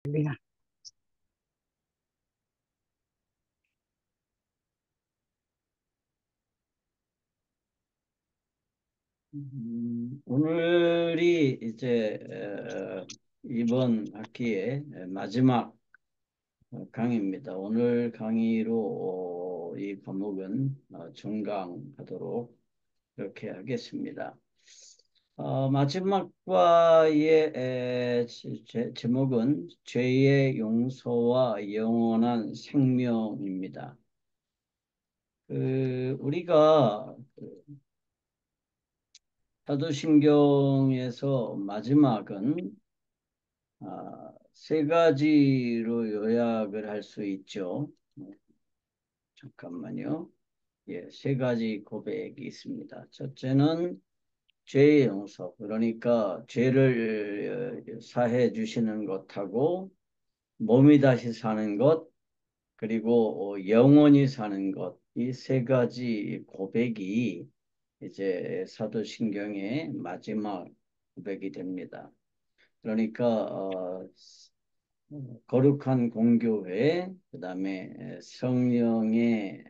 할렐루야. 오늘이 이제 이번 학기의 마지막 강의입니다. 오늘 강의로 이 과목은 종강하도록 이렇게 하겠습니다. 마지막 과의 제목은 죄의 용서와 영원한 생명입니다. 우리가 사도신경에서 마지막은 세 가지로 요약을 할 수 있죠. 잠깐만요. 예, 세 가지 고백이 있습니다. 첫째는 죄의 용서, 그러니까 죄를 사해 주시는 것하고 몸이 다시 사는 것, 그리고 영원히 사는 것, 이 세 가지 고백이 이제 사도신경의 마지막 고백이 됩니다. 그러니까 거룩한 공교회, 그다음에 성령의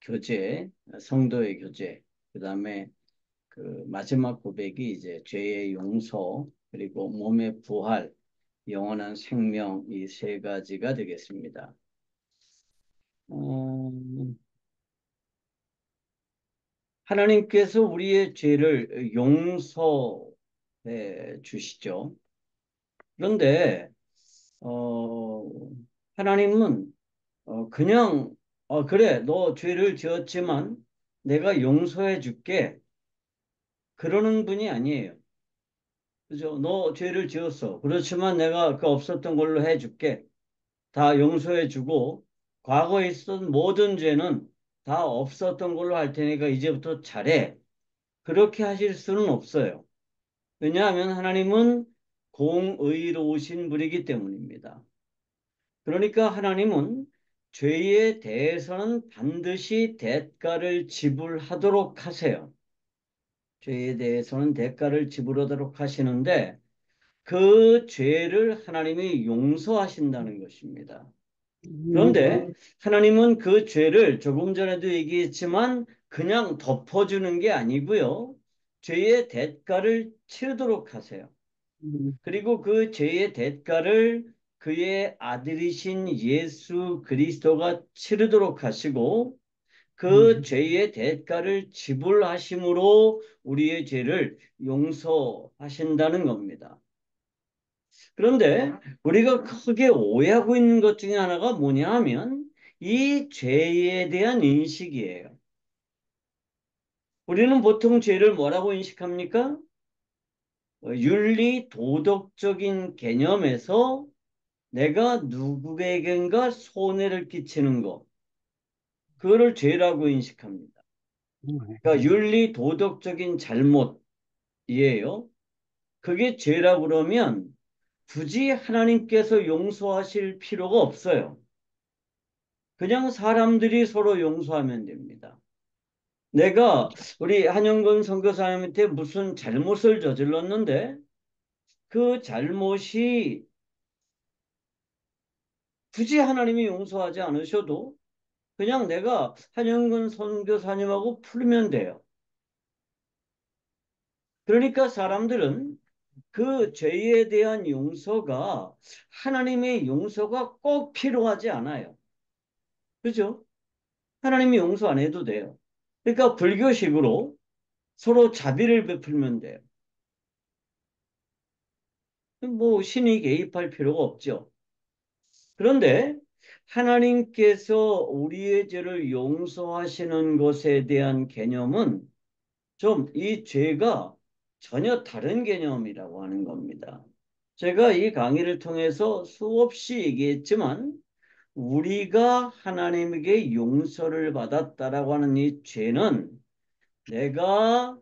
교제, 성도의 교제, 그다음에 그 마지막 고백이 이제 죄의 용서, 그리고 몸의 부활, 영원한 생명, 이 세 가지가 되겠습니다. 음, 하나님께서 우리의 죄를 용서해 주시죠. 그런데 어, 하나님은 그냥 그래, 너 죄를 지었지만 내가 용서해 줄게, 그러는 분이 아니에요. 그죠? 너 죄를 지었어. 그렇지만 내가 그 없었던 걸로 해 줄게. 다 용서해 주고 과거에 있었던 모든 죄는 다 없었던 걸로 할 테니까 이제부터 잘해. 그렇게 하실 수는 없어요. 왜냐하면 하나님은 공의로우신 분이기 때문입니다. 그러니까 하나님은 죄에 대해서는 반드시 대가를 지불하도록 하세요. 죄에 대해서는 대가를 지불하도록 하시는데 그 죄를 하나님이 용서하신다는 것입니다. 그런데 하나님은 그 죄를 조금 전에도 얘기했지만 그냥 덮어주는 게 아니고요. 죄의 대가를 치르도록 하세요. 그리고 그 죄의 대가를 그의 아들이신 예수 그리스도가 치르도록 하시고 그 죄의 대가를 지불하심으로 우리의 죄를 용서하신다는 겁니다. 그런데 우리가 크게 오해하고 있는 것 중에 하나가 뭐냐 하면 이 죄에 대한 인식이에요. 우리는 보통 죄를 뭐라고 인식합니까? 윤리 도덕적인 개념에서 내가 누구에겐가 손해를 끼치는 것, 그거를 죄라고 인식합니다. 그러니까 윤리 도덕적인 잘못이에요. 그게 죄라고 그러면 굳이 하나님께서 용서하실 필요가 없어요. 그냥 사람들이 서로 용서하면 됩니다. 내가 우리 한영건 선교사님한테 무슨 잘못을 저질렀는데 그 잘못이 굳이 하나님이 용서하지 않으셔도 그냥 내가 한영근 선교사님하고 풀면 돼요. 그러니까 사람들은 그 죄에 대한 용서가 하나님의 용서가 꼭 필요하지 않아요. 그죠? 하나님이 용서 안 해도 돼요. 그러니까 불교식으로 서로 자비를 베풀면 돼요. 뭐 신이 개입할 필요가 없죠. 그런데 하나님께서 우리의 죄를 용서하시는 것에 대한 개념은 좀 이 죄가 전혀 다른 개념이라고 하는 겁니다. 제가 이 강의를 통해서 수없이 얘기했지만 우리가 하나님에게 용서를 받았다라고 하는 이 죄는 내가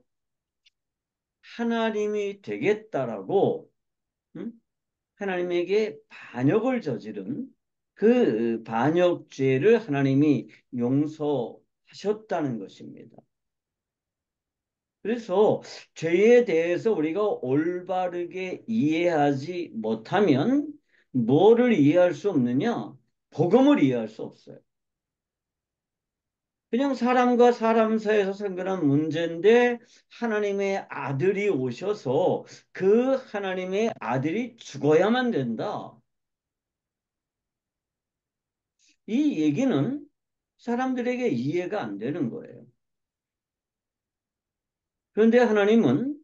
하나님이 되겠다라고 하나님에게 반역을 저지른 그 반역죄를 하나님이 용서하셨다는 것입니다. 그래서 죄에 대해서 우리가 올바르게 이해하지 못하면 뭐를 이해할 수 없느냐? 복음을 이해할 수 없어요. 그냥 사람과 사람 사이에서 생겨난 문제인데 하나님의 아들이 오셔서 그 하나님의 아들이 죽어야만 된다. 이 얘기는 사람들에게 이해가 안 되는 거예요. 그런데 하나님은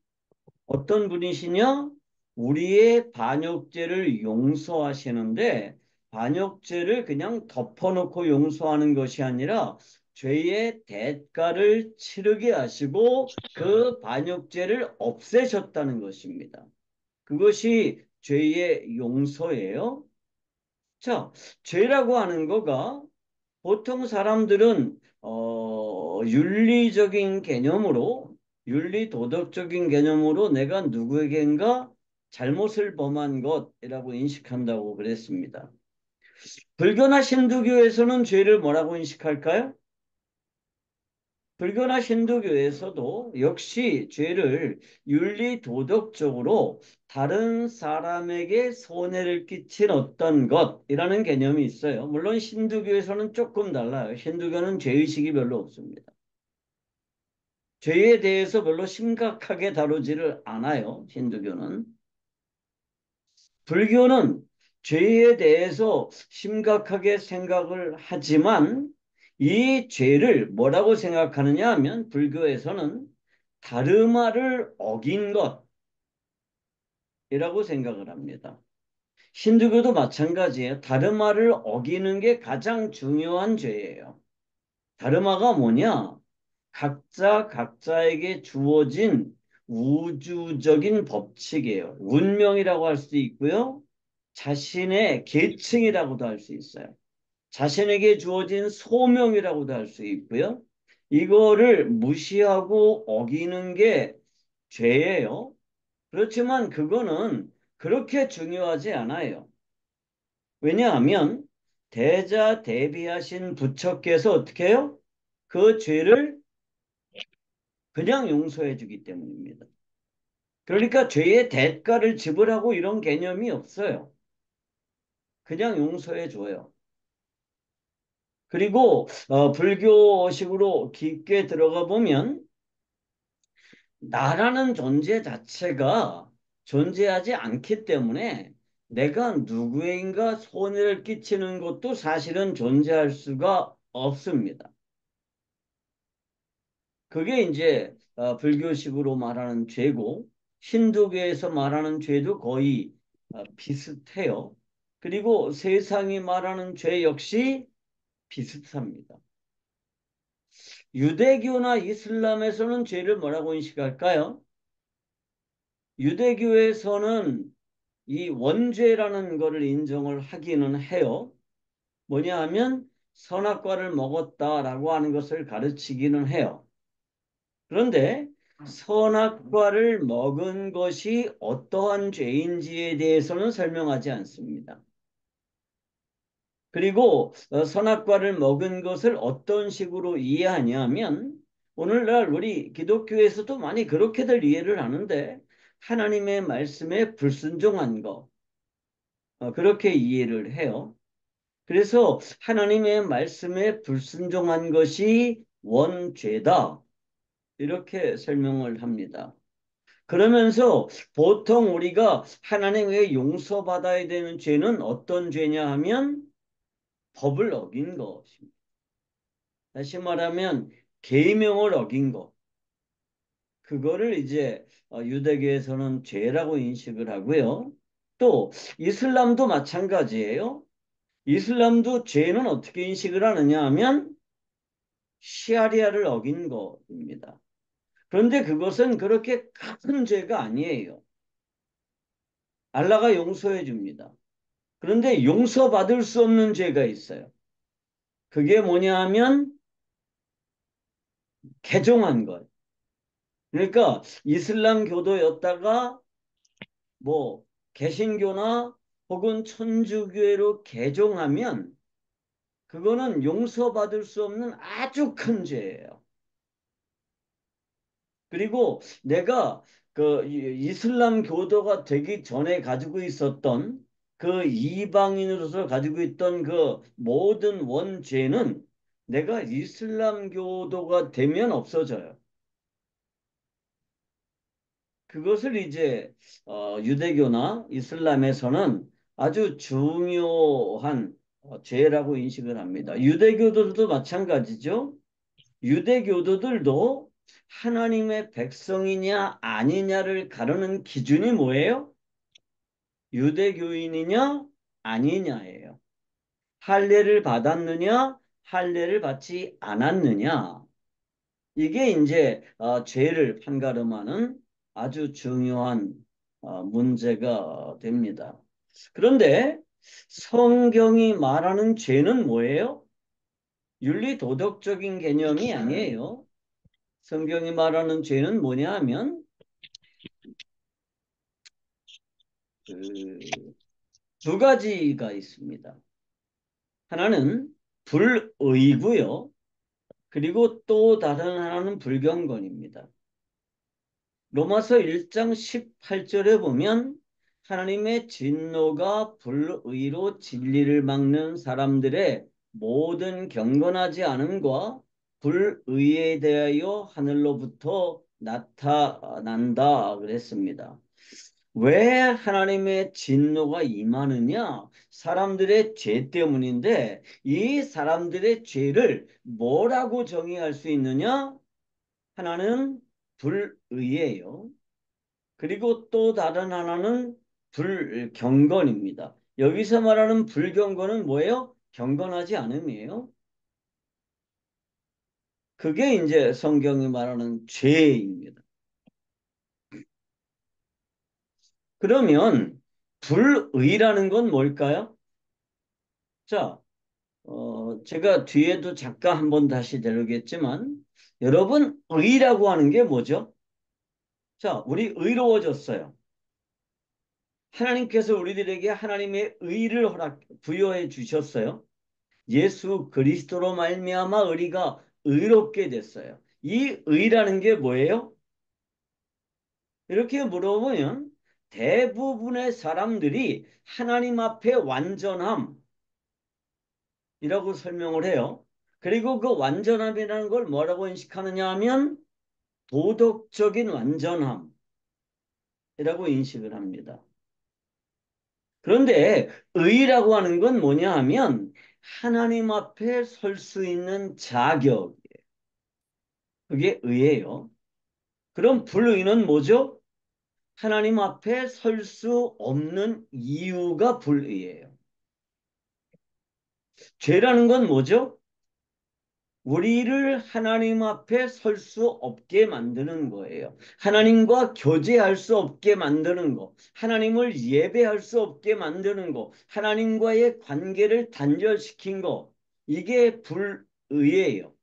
어떤 분이시냐? 우리의 반역죄를 용서하시는데 반역죄를 그냥 덮어놓고 용서하는 것이 아니라 죄의 대가를 치르게 하시고 그 반역죄를 없애셨다는 것입니다. 그것이 죄의 용서예요. 자, 죄라고 하는 거가 보통 사람들은 윤리적인 개념으로 윤리 도덕적인 개념으로 내가 누구에겐가 잘못을 범한 것이라고 인식한다고 그랬습니다. 불교나 힌두교에서는 죄를 뭐라고 인식할까요? 불교나 힌두교에서도 역시 죄를 윤리 도덕적으로 다른 사람에게 손해를 끼친 어떤 것이라는 개념이 있어요. 물론 힌두교에서는 조금 달라요. 힌두교는 죄의식이 별로 없습니다. 죄에 대해서 별로 심각하게 다루지를 않아요. 힌두교는. 불교는 죄에 대해서 심각하게 생각을 하지만 이 죄를 뭐라고 생각하느냐 하면 불교에서는 다르마를 어긴 것이라고 생각을 합니다. 힌두교도 마찬가지예요. 다르마를 어기는 게 가장 중요한 죄예요. 다르마가 뭐냐? 각자 각자에게 주어진 우주적인 법칙이에요. 운명이라고 할 수도 있고요. 자신의 계층이라고도 할 수 있어요. 자신에게 주어진 소명이라고도 할 수 있고요. 이거를 무시하고 어기는 게 죄예요. 그렇지만 그거는 그렇게 중요하지 않아요. 왜냐하면 대자 대비하신 부처께서 어떻게 해요? 그 죄를 그냥 용서해 주기 때문입니다. 그러니까 죄의 대가를 지불하고 이런 개념이 없어요. 그냥 용서해 줘요. 그리고 불교식으로 깊게 들어가 보면 나라는 존재 자체가 존재하지 않기 때문에 내가 누구인가 손해를 끼치는 것도 사실은 존재할 수가 없습니다. 그게 이제 불교식으로 말하는 죄고 힌두교에서 말하는 죄도 거의 비슷해요. 그리고 세상이 말하는 죄 역시 비슷합니다. 유대교나 이슬람에서는 죄를 뭐라고 인식할까요? 유대교에서는 이 원죄라는 것을 인정을 하기는 해요. 뭐냐 하면 선악과를 먹었다라고 하는 것을 가르치기는 해요. 그런데 선악과를 먹은 것이 어떠한 죄인지에 대해서는 설명하지 않습니다. 그리고 선악과를 먹은 것을 어떤 식으로 이해하냐면 오늘날 우리 기독교에서도 많이 그렇게들 이해를 하는데 하나님의 말씀에 불순종한 거 그렇게 이해를 해요. 그래서 하나님의 말씀에 불순종한 것이 원죄다 이렇게 설명을 합니다. 그러면서 보통 우리가 하나님의 용서받아야 되는 죄는 어떤 죄냐 하면 법을 어긴 것입니다. 다시 말하면 계명을 어긴 것. 그거를 이제 유대교에서는 죄라고 인식을 하고요. 또 이슬람도 마찬가지예요. 이슬람도 죄는 어떻게 인식을 하느냐 하면 시아리아를 어긴 것입니다. 그런데 그것은 그렇게 큰 죄가 아니에요. 알라가 용서해 줍니다. 그런데 용서받을 수 없는 죄가 있어요. 그게 뭐냐 하면 개종한 것. 그러니까 이슬람 교도였다가 뭐 개신교나 혹은 천주교회로 개종하면 그거는 용서받을 수 없는 아주 큰 죄예요. 그리고 내가 그 이슬람 교도가 되기 전에 가지고 있었던 그 이방인으로서 가지고 있던 그 모든 원죄는 내가 이슬람교도가 되면 없어져요. 그것을 이제 유대교나 이슬람에서는 아주 중요한 죄라고 인식을 합니다. 유대교도들도 마찬가지죠. 유대교도들도 하나님의 백성이냐 아니냐를 가르는 기준이 뭐예요? 유대교인이냐 아니냐예요. 할례를 받았느냐 할례를 받지 않았느냐. 이게 이제 죄를 판가름하는 아주 중요한 문제가 됩니다. 그런데 성경이 말하는 죄는 뭐예요? 윤리 도덕적인 개념이 아니에요. 성경이 말하는 죄는 뭐냐 하면 그 두 가지가 있습니다. 하나는 불의고요. 그리고 또 다른 하나는 불경건입니다. 로마서 1장 18절에 보면 하나님의 진노가 불의로 진리를 막는 사람들의 모든 경건하지 않음과 불의에 대하여 하늘로부터 나타난다 그랬습니다. 왜 하나님의 진노가 임하느냐? 사람들의 죄 때문인데 이 사람들의 죄를 뭐라고 정의할 수 있느냐? 하나는 불의예요. 그리고 또 다른 하나는 불경건입니다. 여기서 말하는 불경건은 뭐예요? 경건하지 않음이에요. 그게 이제 성경이 말하는 죄입니다. 그러면 불의라는 건 뭘까요? 자, 제가 뒤에도 잠깐 한번 다시 다루겠지만 여러분 의라고 하는 게 뭐죠? 자, 우리 의로워졌어요. 하나님께서 우리들에게 하나님의 의를 부여해 주셨어요. 예수 그리스도로 말미암아 우리가 의롭게 됐어요. 이 의라는 게 뭐예요? 이렇게 물어보면 대부분의 사람들이 하나님 앞에 완전함이라고 설명을 해요. 그리고 그 완전함이라는 걸 뭐라고 인식하느냐 하면 도덕적인 완전함이라고 인식을 합니다. 그런데 의라고 하는 건 뭐냐 하면 하나님 앞에 설 수 있는 자격, 그게 의예요. 그럼 불의는 뭐죠? 하나님 앞에 설 수 없는 이유가 불의예요. 죄라는 건 뭐죠? 우리를 하나님 앞에 설 수 없게 만드는 거예요. 하나님과 교제할 수 없게 만드는 거, 하나님을 예배할 수 없게 만드는 거, 하나님과의 관계를 단절시킨 거, 이게 불의예요.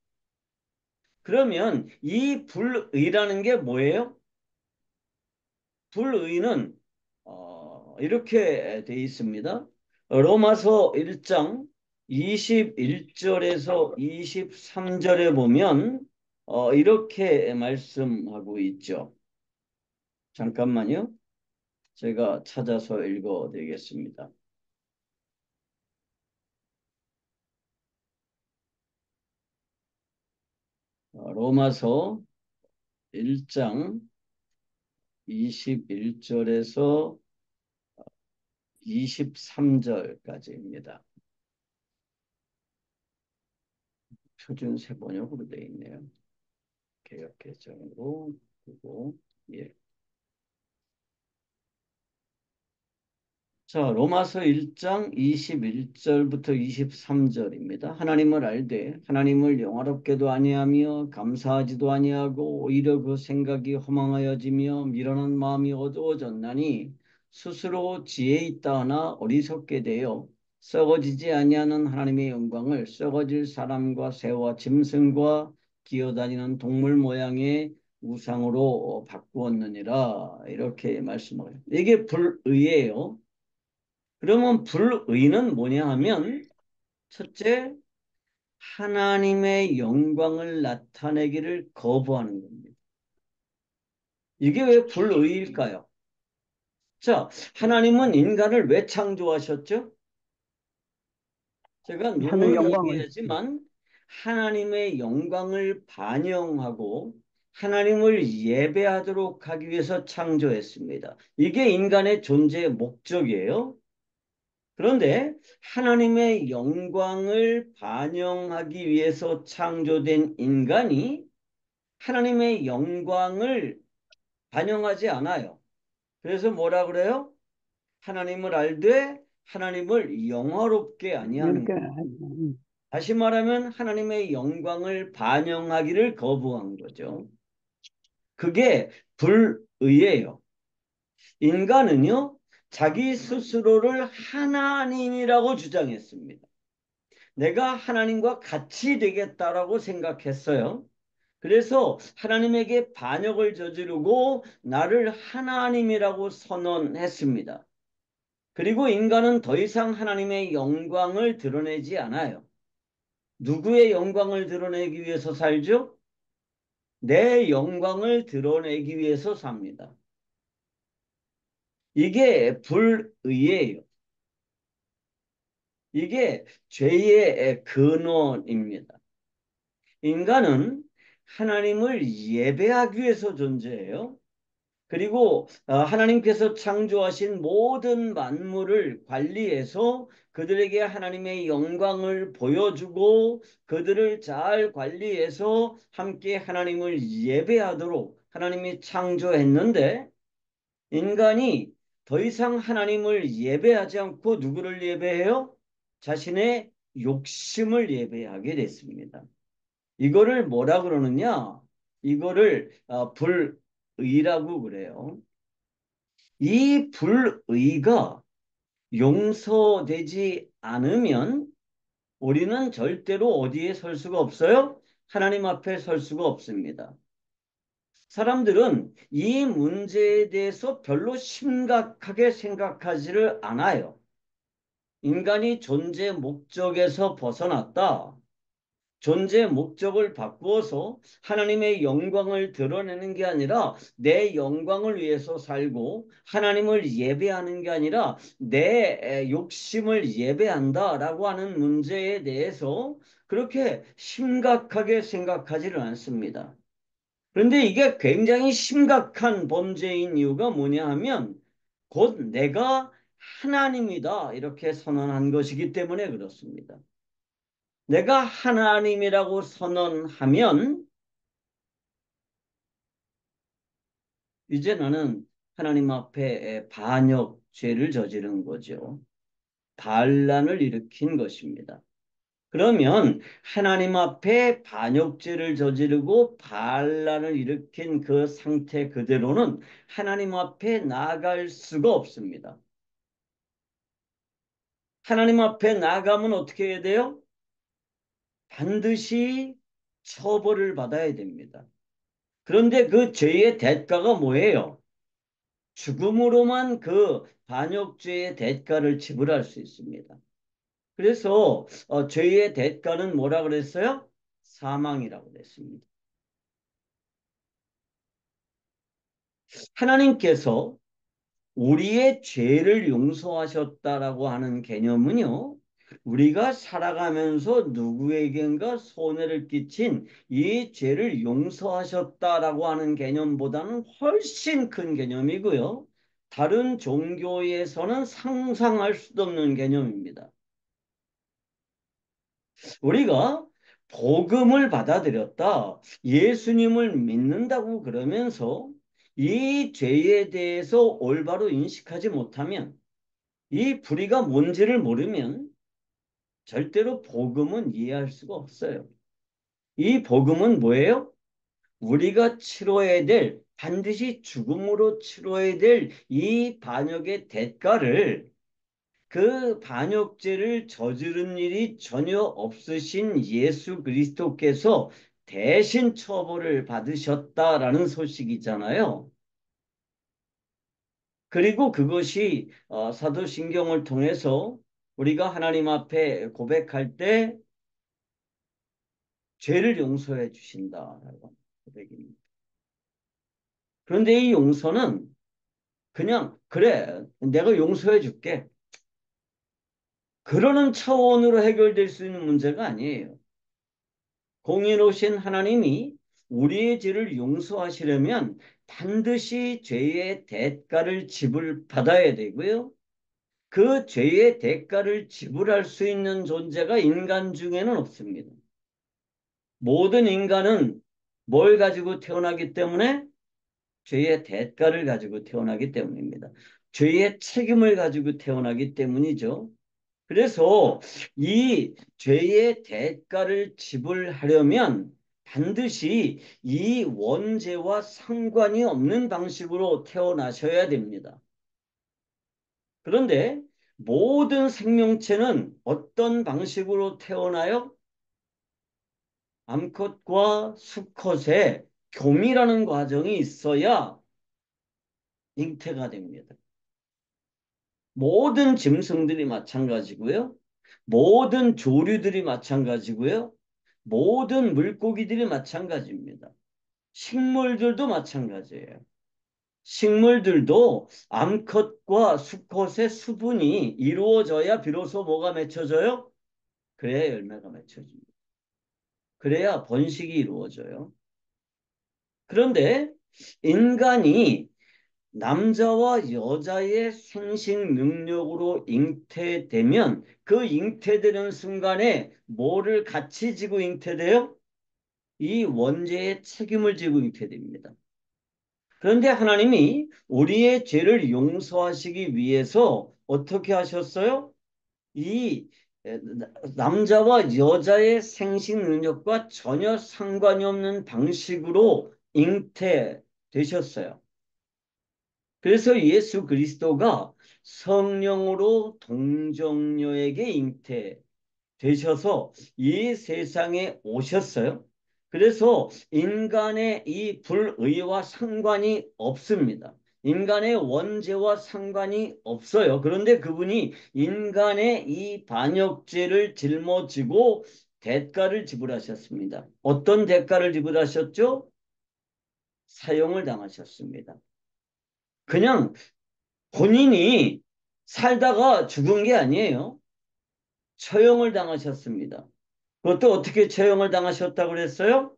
그러면 이 불의라는 게 뭐예요? 불의는 이렇게 돼 있습니다. 로마서 1장 21절에서 23절에 보면 이렇게 말씀하고 있죠. 잠깐만요. 제가 찾아서 읽어 드리겠습니다. 로마서 1장 21절에서 23절까지입니다. 표준세 번역으로 되어 있네요. 개혁개정으로 그리고 예. 자, 로마서 1장 21절부터 23절입니다. 하나님을 알되 하나님을 영화롭게도 아니하며 감사하지도 아니하고 오히려 그 생각이 허망하여지며 미련한 마음이 어두워졌나니 스스로 지혜 있다 하나 어리석게 되어 썩어지지 아니하는 하나님의 영광을 썩어질 사람과 새와 짐승과 기어다니는 동물 모양의 우상으로 바꾸었느니라 이렇게 말씀을. 이게 불의예요. 그러면 불의는 뭐냐 하면 첫째, 하나님의 영광을 나타내기를 거부하는 겁니다. 이게 왜 불의일까요? 자, 하나님은 인간을 왜 창조하셨죠? 제가 하늘 누누이 영광을. 얘기하지만 하나님의 영광을 반영하고 하나님을 예배하도록 하기 위해서 창조했습니다. 이게 인간의 존재의 목적이에요. 그런데 하나님의 영광을 반영하기 위해서 창조된 인간이 하나님의 영광을 반영하지 않아요. 그래서 뭐라 그래요? 하나님을 알되 하나님을 영화롭게 아니하는 이렇게, 것. 다시 말하면 하나님의 영광을 반영하기를 거부한 거죠. 그게 불의예요. 인간은요, 자기 스스로를 하나님이라고 주장했습니다. 내가 하나님과 같이 되겠다라고 생각했어요. 그래서 하나님에게 반역을 저지르고 나를 하나님이라고 선언했습니다. 그리고 인간은 더 이상 하나님의 영광을 드러내지 않아요. 누구의 영광을 드러내기 위해서 살죠? 내 영광을 드러내기 위해서 삽니다. 이게 불의예요. 이게 죄의 근원입니다. 인간은 하나님을 예배하기 위해서 존재해요. 그리고 하나님께서 창조하신 모든 만물을 관리해서 그들에게 하나님의 영광을 보여주고 그들을 잘 관리해서 함께 하나님을 예배하도록 하나님이 창조했는데 인간이 더 이상 하나님을 예배하지 않고 누구를 예배해요? 자신의 욕심을 예배하게 됐습니다. 이거를 뭐라 그러느냐? 이거를 불의라고 그래요. 이 불의가 용서되지 않으면 우리는 절대로 어디에 설 수가 없어요? 하나님 앞에 설 수가 없습니다. 사람들은 이 문제에 대해서 별로 심각하게 생각하지를 않아요. 인간이 존재 목적에서 벗어났다. 존재 목적을 바꾸어서 하나님의 영광을 드러내는 게 아니라 내 영광을 위해서 살고 하나님을 예배하는 게 아니라 내 욕심을 예배한다라고 하는 문제에 대해서 그렇게 심각하게 생각하지를 않습니다. 그런데 이게 굉장히 심각한 범죄인 이유가 뭐냐 하면 곧 내가 하나님이다 이렇게 선언한 것이기 때문에 그렇습니다. 내가 하나님이라고 선언하면 이제 나는 하나님 앞에 반역죄를 저지른 거죠. 반란을 일으킨 것입니다. 그러면 하나님 앞에 반역죄를 저지르고 반란을 일으킨 그 상태 그대로는 하나님 앞에 나아갈 수가 없습니다. 하나님 앞에 나가면 어떻게 해야 돼요? 반드시 처벌을 받아야 됩니다. 그런데 그 죄의 대가가 뭐예요? 죽음으로만 그 반역죄의 대가를 지불할 수 있습니다. 그래서 죄의 대가는 뭐라 그랬어요? 사망이라고 그랬습니다. 하나님께서 우리의 죄를 용서하셨다라고 하는 개념은요. 우리가 살아가면서 누구에겐가 손해를 끼친 이 죄를 용서하셨다라고 하는 개념보다는 훨씬 큰 개념이고요. 다른 종교에서는 상상할 수도 없는 개념입니다. 우리가 복음을 받아들였다. 예수님을 믿는다고 그러면서 이 죄에 대해서 올바로 인식하지 못하면 이 불의가 뭔지를 모르면 절대로 복음은 이해할 수가 없어요. 이 복음은 뭐예요? 우리가 치러야 될 반드시 죽음으로 치러야 될 이 반역의 대가를 그 반역죄를 저지른 일이 전혀 없으신 예수 그리스도께서 대신 처벌을 받으셨다라는 소식이잖아요. 그리고 그것이 사도신경을 통해서 우리가 하나님 앞에 고백할 때 죄를 용서해 주신다라고 고백입니다. 그런데 이 용서는 그냥 그래 내가 용서해 줄게. 그러는 차원으로 해결될 수 있는 문제가 아니에요. 공의로우신 하나님이 우리의 죄를 용서하시려면 반드시 죄의 대가를 지불받아야 되고요. 그 죄의 대가를 지불할 수 있는 존재가 인간 중에는 없습니다. 모든 인간은 뭘 가지고 태어나기 때문에 죄의 대가를 가지고 태어나기 때문입니다. 죄의 책임을 가지고 태어나기 때문이죠. 그래서 이 죄의 대가를 지불하려면 반드시 이 원죄와 상관이 없는 방식으로 태어나셔야 됩니다. 그런데 모든 생명체는 어떤 방식으로 태어나요? 암컷과 수컷의 교미라는 과정이 있어야 잉태가 됩니다. 모든 짐승들이 마찬가지고요. 모든 조류들이 마찬가지고요. 모든 물고기들이 마찬가지입니다. 식물들도 마찬가지예요. 식물들도 암컷과 수컷의 수분이 이루어져야 비로소 뭐가 맺혀져요? 그래야 열매가 맺혀집니다. 그래야 번식이 이루어져요. 그런데 인간이 남자와 여자의 생식 능력으로 잉태되면 그 잉태되는 순간에 뭐를 같이 지고 잉태돼요? 이 원죄의 책임을 지고 잉태됩니다. 그런데 하나님이 우리의 죄를 용서하시기 위해서 어떻게 하셨어요? 이 남자와 여자의 생식 능력과 전혀 상관이 없는 방식으로 잉태되셨어요. 그래서 예수 그리스도가 성령으로 동정녀에게 잉태되셔서 이 세상에 오셨어요. 그래서 인간의 이 불의와 상관이 없습니다. 인간의 원죄와 상관이 없어요. 그런데 그분이 인간의 이 반역죄를 짊어지고 대가를 지불하셨습니다. 어떤 대가를 지불하셨죠? 사형을 당하셨습니다. 그냥 본인이 살다가 죽은 게 아니에요. 처형을 당하셨습니다. 그것도 어떻게 처형을 당하셨다고 그랬어요?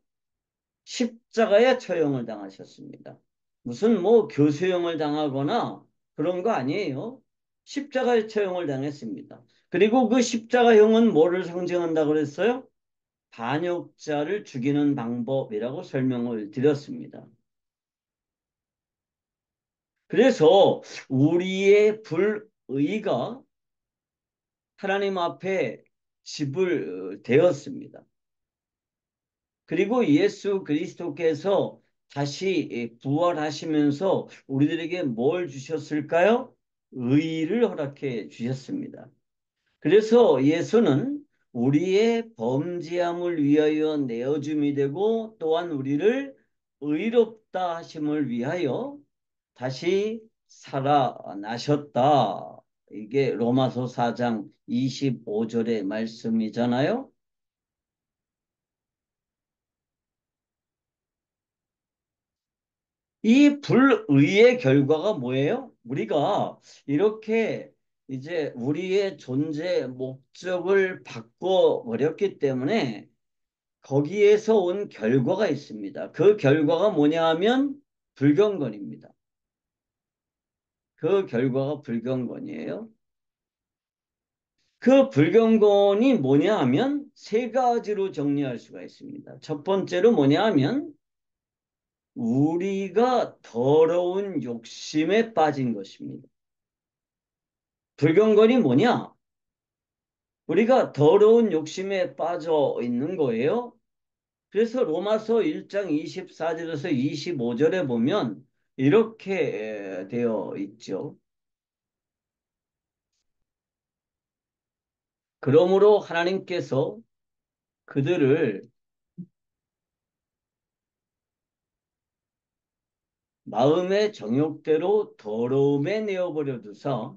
십자가에 처형을 당하셨습니다. 무슨 뭐 교수형을 당하거나 그런 거 아니에요. 십자가에 처형을 당했습니다. 그리고 그 십자가형은 뭐를 상징한다고 그랬어요? 반역자를 죽이는 방법이라고 설명을 드렸습니다. 그래서 우리의 불의가 하나님 앞에 지불되었습니다. 그리고 예수 그리스도께서 다시 부활하시면서 우리들에게 뭘 주셨을까요? 의를 허락해 주셨습니다. 그래서 예수는 우리의 범죄함을 위하여 내어줌이 되고 또한 우리를 의롭다 하심을 위하여 다시 살아나셨다. 이게 로마서 4장 25절의 말씀이잖아요. 이 불의의 결과가 뭐예요? 우리가 이렇게 이제 우리의 존재 목적을 바꿔버렸기 때문에 거기에서 온 결과가 있습니다. 그 결과가 뭐냐 하면 불경건입니다. 그 결과가 불경건이에요. 그 불경건이 뭐냐 하면 세 가지로 정리할 수가 있습니다. 첫 번째로 뭐냐 하면 우리가 더러운 욕심에 빠진 것입니다. 불경건이 뭐냐? 우리가 더러운 욕심에 빠져 있는 거예요. 그래서 로마서 1장 24절에서 25절에 보면 이렇게 되어 있죠. 그러므로 하나님께서 그들을 마음의 정욕대로 더러움에 내어버려 두사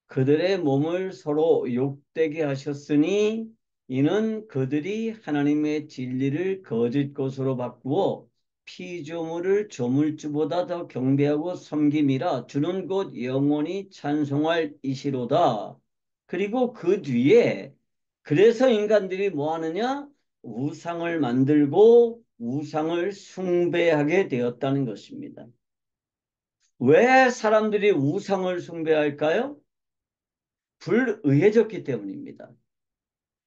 그들의 몸을 서로 욕되게 하셨으니 이는 그들이 하나님의 진리를 거짓 것으로 바꾸어 피조물을 조물주보다 더 경배하고 섬김이라 주는 곧 영원히 찬송할 이시로다. 그리고 그 뒤에 그래서 인간들이 뭐 하느냐? 우상을 만들고 우상을 숭배하게 되었다는 것입니다. 왜 사람들이 우상을 숭배할까요? 불의해졌기 때문입니다.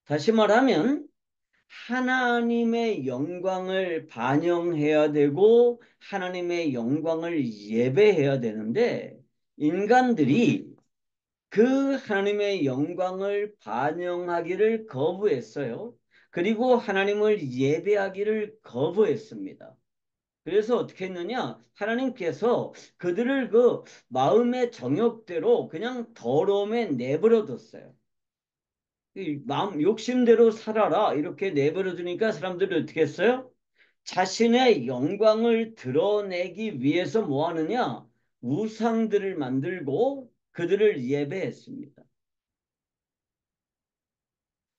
다시 말하면 하나님의 영광을 반영해야 되고 하나님의 영광을 예배해야 되는데 인간들이 그 하나님의 영광을 반영하기를 거부했어요. 그리고 하나님을 예배하기를 거부했습니다. 그래서 어떻게 했느냐? 하나님께서 그들을 그 마음의 정욕대로 그냥 더러움에 내버려 뒀어요. 이 마음 욕심대로 살아라 이렇게 내버려 두니까 사람들이 어떻게 했어요? 자신의 영광을 드러내기 위해서 뭐 하느냐? 우상들을 만들고 그들을 예배했습니다.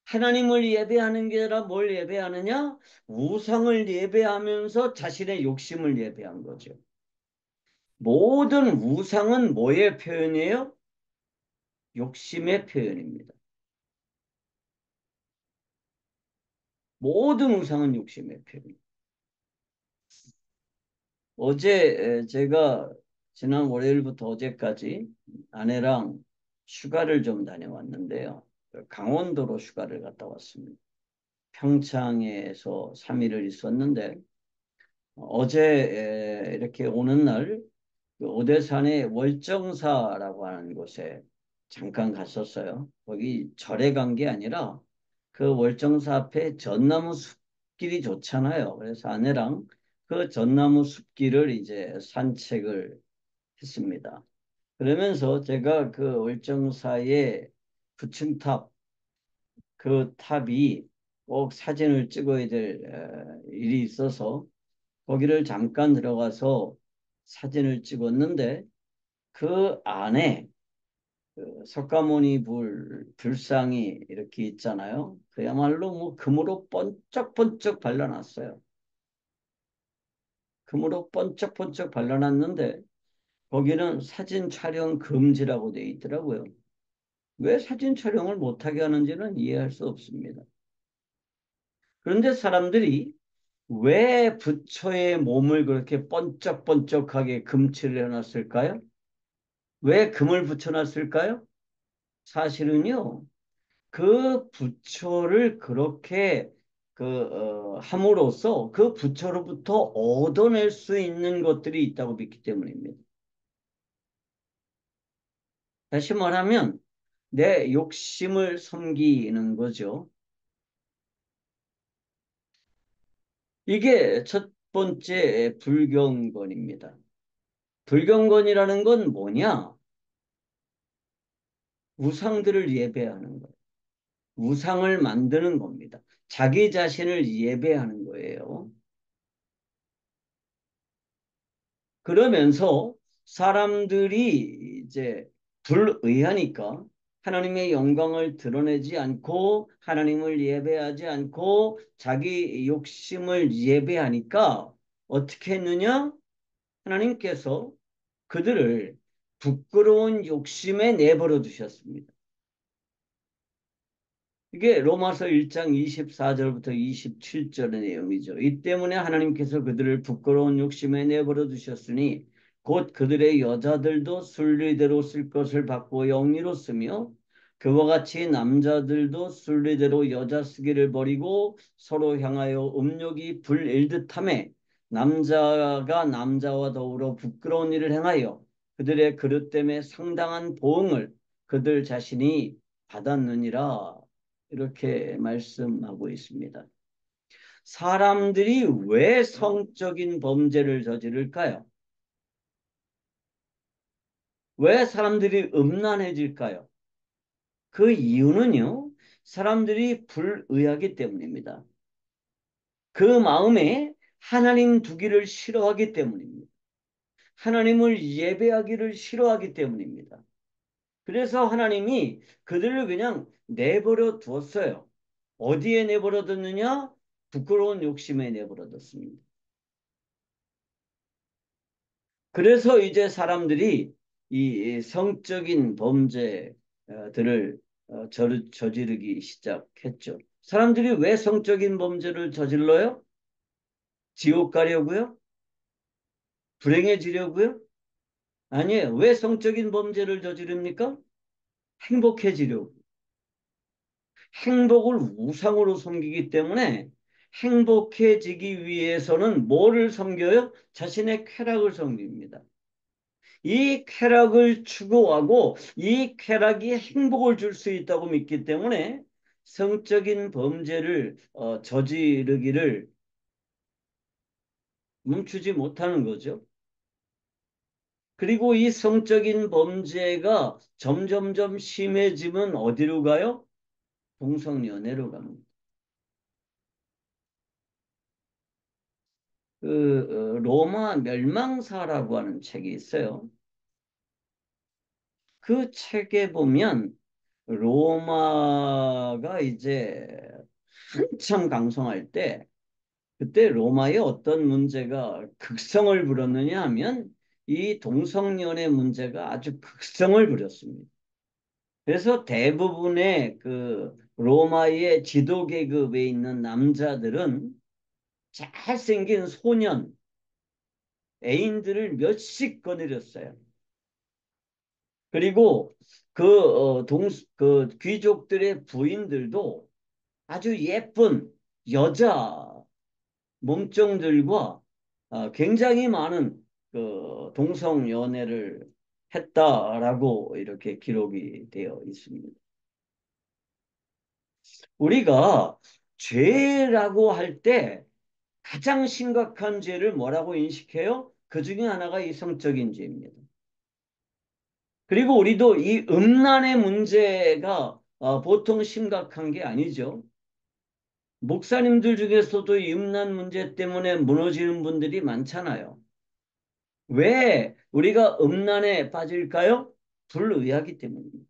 하나님을 예배하는 게 아니라 뭘 예배하느냐? 우상을 예배하면서 자신의 욕심을 예배한 거죠. 모든 우상은 뭐의 표현이에요? 욕심의 표현입니다. 모든 우상은 욕심의 표현입니다. 어제 제가 지난 월요일부터 어제까지 아내랑 휴가를 좀 다녀왔는데요. 강원도로 휴가를 갔다 왔습니다. 평창에서 3일을 있었는데 어제 이렇게 오는 날그 오대산의 월정사라고 하는 곳에 잠깐 갔었어요. 거기 절에 간 게 아니라 그 월정사 앞에 전나무 숲길이 좋잖아요. 그래서 아내랑 그 전나무 숲길을 이제 산책을 했습니다. 그러면서 제가 그 월정사의 9층탑, 그 탑이 꼭 사진을 찍어야 될 일이 있어서 거기를 잠깐 들어가서 사진을 찍었는데 그 안에 그 석가모니 불상이 이렇게 있잖아요. 그야말로 뭐 금으로 번쩍번쩍 발라놨어요. 금으로 번쩍번쩍 발라놨는데 거기는 사진 촬영 금지라고 돼 있더라고요. 왜 사진 촬영을 못하게 하는지는 이해할 수 없습니다. 그런데 사람들이 왜 부처의 몸을 그렇게 번쩍번쩍하게 금칠을 해놨을까요? 왜 금을 붙여놨을까요? 사실은요, 그 부처를 그렇게 함으로써 그 부처로부터 얻어낼 수 있는 것들이 있다고 믿기 때문입니다. 다시 말하면 내 욕심을 섬기는 거죠. 이게 첫 번째 불경건입니다. 불경건이라는 건 뭐냐? 우상들을 예배하는 거예요. 우상을 만드는 겁니다. 자기 자신을 예배하는 거예요. 그러면서 사람들이 이제 불의하니까 하나님의 영광을 드러내지 않고 하나님을 예배하지 않고 자기 욕심을 예배하니까 어떻게 했느냐? 하나님께서 그들을 부끄러운 욕심에 내버려 두셨습니다. 이게 로마서 1장 24절부터 27절의 내용이죠. 이 때문에 하나님께서 그들을 부끄러운 욕심에 내버려 두셨으니 곧 그들의 여자들도 순리대로 쓸 것을 받고 영리로 쓰며 그와 같이 남자들도 순리대로 여자 쓰기를 버리고 서로 향하여 음욕이 불일듯하며 남자가 남자와 더불어 부끄러운 일을 행하여 그들의 그릇 때문에 상당한 보응을 그들 자신이 받았느니라. 이렇게 말씀하고 있습니다. 사람들이 왜 성적인 범죄를 저지를까요? 왜 사람들이 음란해질까요? 그 이유는요, 사람들이 불의하기 때문입니다. 그 마음에 하나님 두기를 싫어하기 때문입니다. 하나님을 예배하기를 싫어하기 때문입니다. 그래서 하나님이 그들을 그냥 내버려 두었어요. 어디에 내버려 뒀느냐? 부끄러운 욕심에 내버려 뒀습니다. 그래서 이제 사람들이 이 성적인 범죄들을 저지르기 시작했죠. 사람들이 왜 성적인 범죄를 저질러요? 지옥 가려고요? 불행해지려고요? 아니에요. 왜 성적인 범죄를 저지릅니까? 행복해지려고. 행복을 우상으로 섬기기 때문에 행복해지기 위해서는 뭐를 섬겨요? 자신의 쾌락을 섬깁니다. 이 쾌락을 추구하고 이 쾌락이 행복을 줄 수 있다고 믿기 때문에 성적인 범죄를 저지르기를 멈추지 못하는 거죠. 그리고 이 성적인 범죄가 점점점 심해지면 어디로 가요? 동성연애로 갑니다. 로마 멸망사라고 하는 책이 있어요. 그 책에 보면 로마가 이제 한참 강성할 때 그때 로마의 어떤 문제가 극성을 부렸느냐 하면 이 동성연애 문제가 아주 극성을 부렸습니다. 그래서 대부분의 그 로마의 지도 계급에 있는 남자들은 잘생긴 소년, 애인들을 몇십 거느렸어요. 그리고 그 귀족들의 부인들도 아주 예쁜 여자 몸종들과 굉장히 많은 그 동성 연애를 했다라고 이렇게 기록이 되어 있습니다. 우리가 죄라고 할 때 가장 심각한 죄를 뭐라고 인식해요? 그 중에 하나가 이 성적인 죄입니다. 그리고 우리도 이 음란의 문제가 보통 심각한 게 아니죠. 목사님들 중에서도 이 음란 문제 때문에 무너지는 분들이 많잖아요. 왜 우리가 음란에 빠질까요? 불의하기 때문입니다.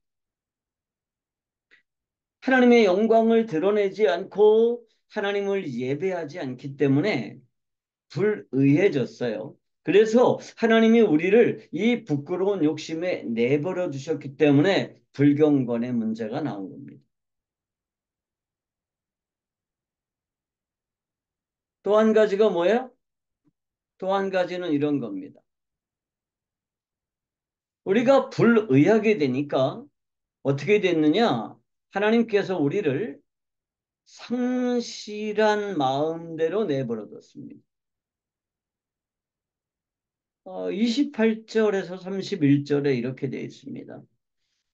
하나님의 영광을 드러내지 않고 하나님을 예배하지 않기 때문에 불의해졌어요. 그래서 하나님이 우리를 이 부끄러운 욕심에 내버려 두셨기 때문에 불경건의 문제가 나온 겁니다. 또 한 가지가 뭐예요? 또 한 가지는 이런 겁니다. 우리가 불의하게 되니까 어떻게 됐느냐? 하나님께서 우리를 상실한 마음대로 내버려뒀습니다. 28절에서 31절에 이렇게 되어 있습니다.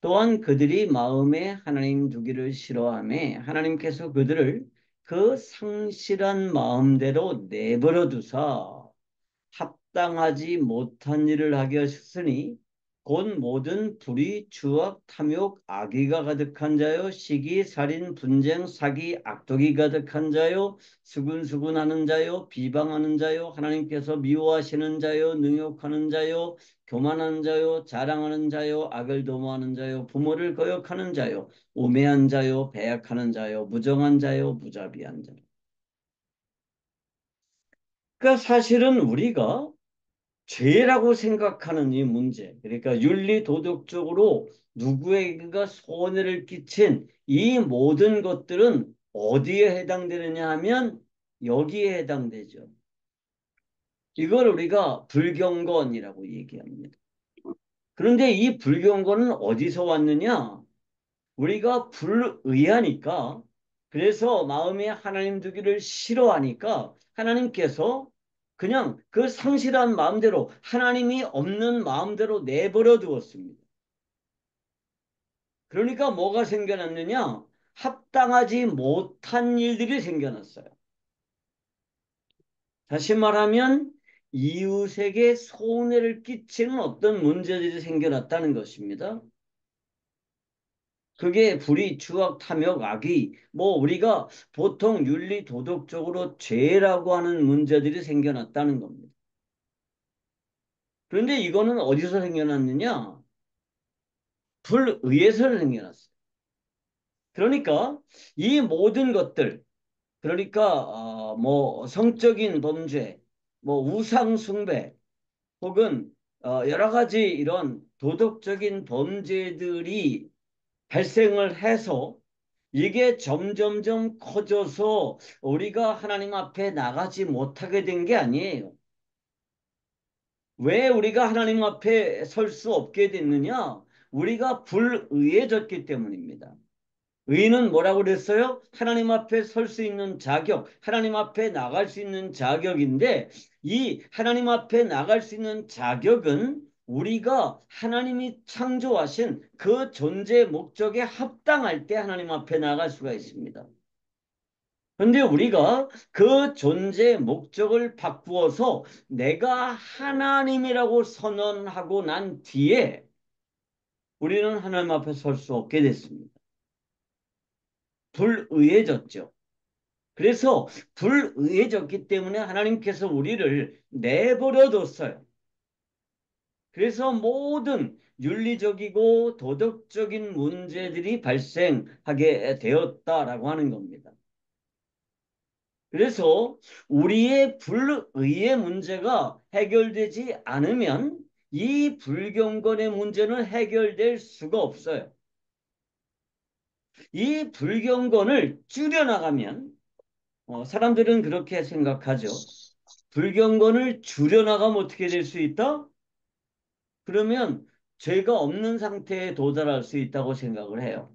또한 그들이 마음에 하나님 두기를 싫어하며 하나님께서 그들을 그 상실한 마음대로 내버려 두사 합당하지 못한 일을 하게 하셨으니 곧 모든 불의, 추악, 탐욕, 악의가 가득한 자요, 시기, 살인, 분쟁, 사기, 악독이 가득한 자요, 수군수군하는 자요, 비방하는 자요, 하나님께서 미워하시는 자요, 능욕하는 자요, 교만한 자요, 자랑하는 자요, 악을 도모하는 자요, 부모를 거역하는 자요, 우매한 자요, 배약하는 자요, 무정한 자요, 무자비한 자요. 그러니까 사실은 우리가 죄라고 생각하는 이 문제, 그러니까 윤리 도덕적으로 누구에게가 손해를 끼친 이 모든 것들은 어디에 해당되느냐 하면 여기에 해당되죠. 이걸 우리가 불경건이라고 얘기합니다. 그런데 이 불경건은 어디서 왔느냐? 우리가 불의하니까, 그래서 마음에 하나님 두기를 싫어하니까 하나님께서 그냥 그 상실한 마음대로 하나님이 없는 마음대로 내버려 두었습니다. 그러니까 뭐가 생겨났느냐? 합당하지 못한 일들이 생겨났어요. 다시 말하면 이웃에게 손해를 끼치는 어떤 문제들이 생겨났다는 것입니다. 그게 불의, 추악, 탐욕, 악의, 뭐 우리가 보통 윤리 도덕적으로 죄라고 하는 문제들이 생겨났다는 겁니다. 그런데 이거는 어디서 생겨났느냐? 불의에서 생겨났어요. 그러니까 이 모든 것들, 그러니까 뭐 성적인 범죄, 뭐 우상 숭배, 혹은 여러 가지 이런 도덕적인 범죄들이 발생을 해서 이게 점점점 커져서 우리가 하나님 앞에 나가지 못하게 된 게 아니에요. 왜 우리가 하나님 앞에 설 수 없게 됐느냐? 우리가 불의해졌기 때문입니다. 의는 뭐라고 그랬어요? 하나님 앞에 설 수 있는 자격, 하나님 앞에 나갈 수 있는 자격인데 이 하나님 앞에 나갈 수 있는 자격은 우리가 하나님이 창조하신 그 존재 목적에 합당할 때 하나님 앞에 나갈 수가 있습니다. 그런데 우리가 그 존재 목적을 바꾸어서 내가 하나님이라고 선언하고 난 뒤에 우리는 하나님 앞에 설 수 없게 됐습니다. 불의해졌죠. 그래서 불의해졌기 때문에 하나님께서 우리를 내버려 뒀어요. 그래서 모든 윤리적이고 도덕적인 문제들이 발생하게 되었다라고 하는 겁니다. 그래서 우리의 불의의 문제가 해결되지 않으면 이 불경건의 문제는 해결될 수가 없어요. 이 불경건을 줄여나가면 사람들은 그렇게 생각하죠. 불경건을 줄여나가면 어떻게 될 수 있다? 그러면 죄가 없는 상태에 도달할 수 있다고 생각을 해요.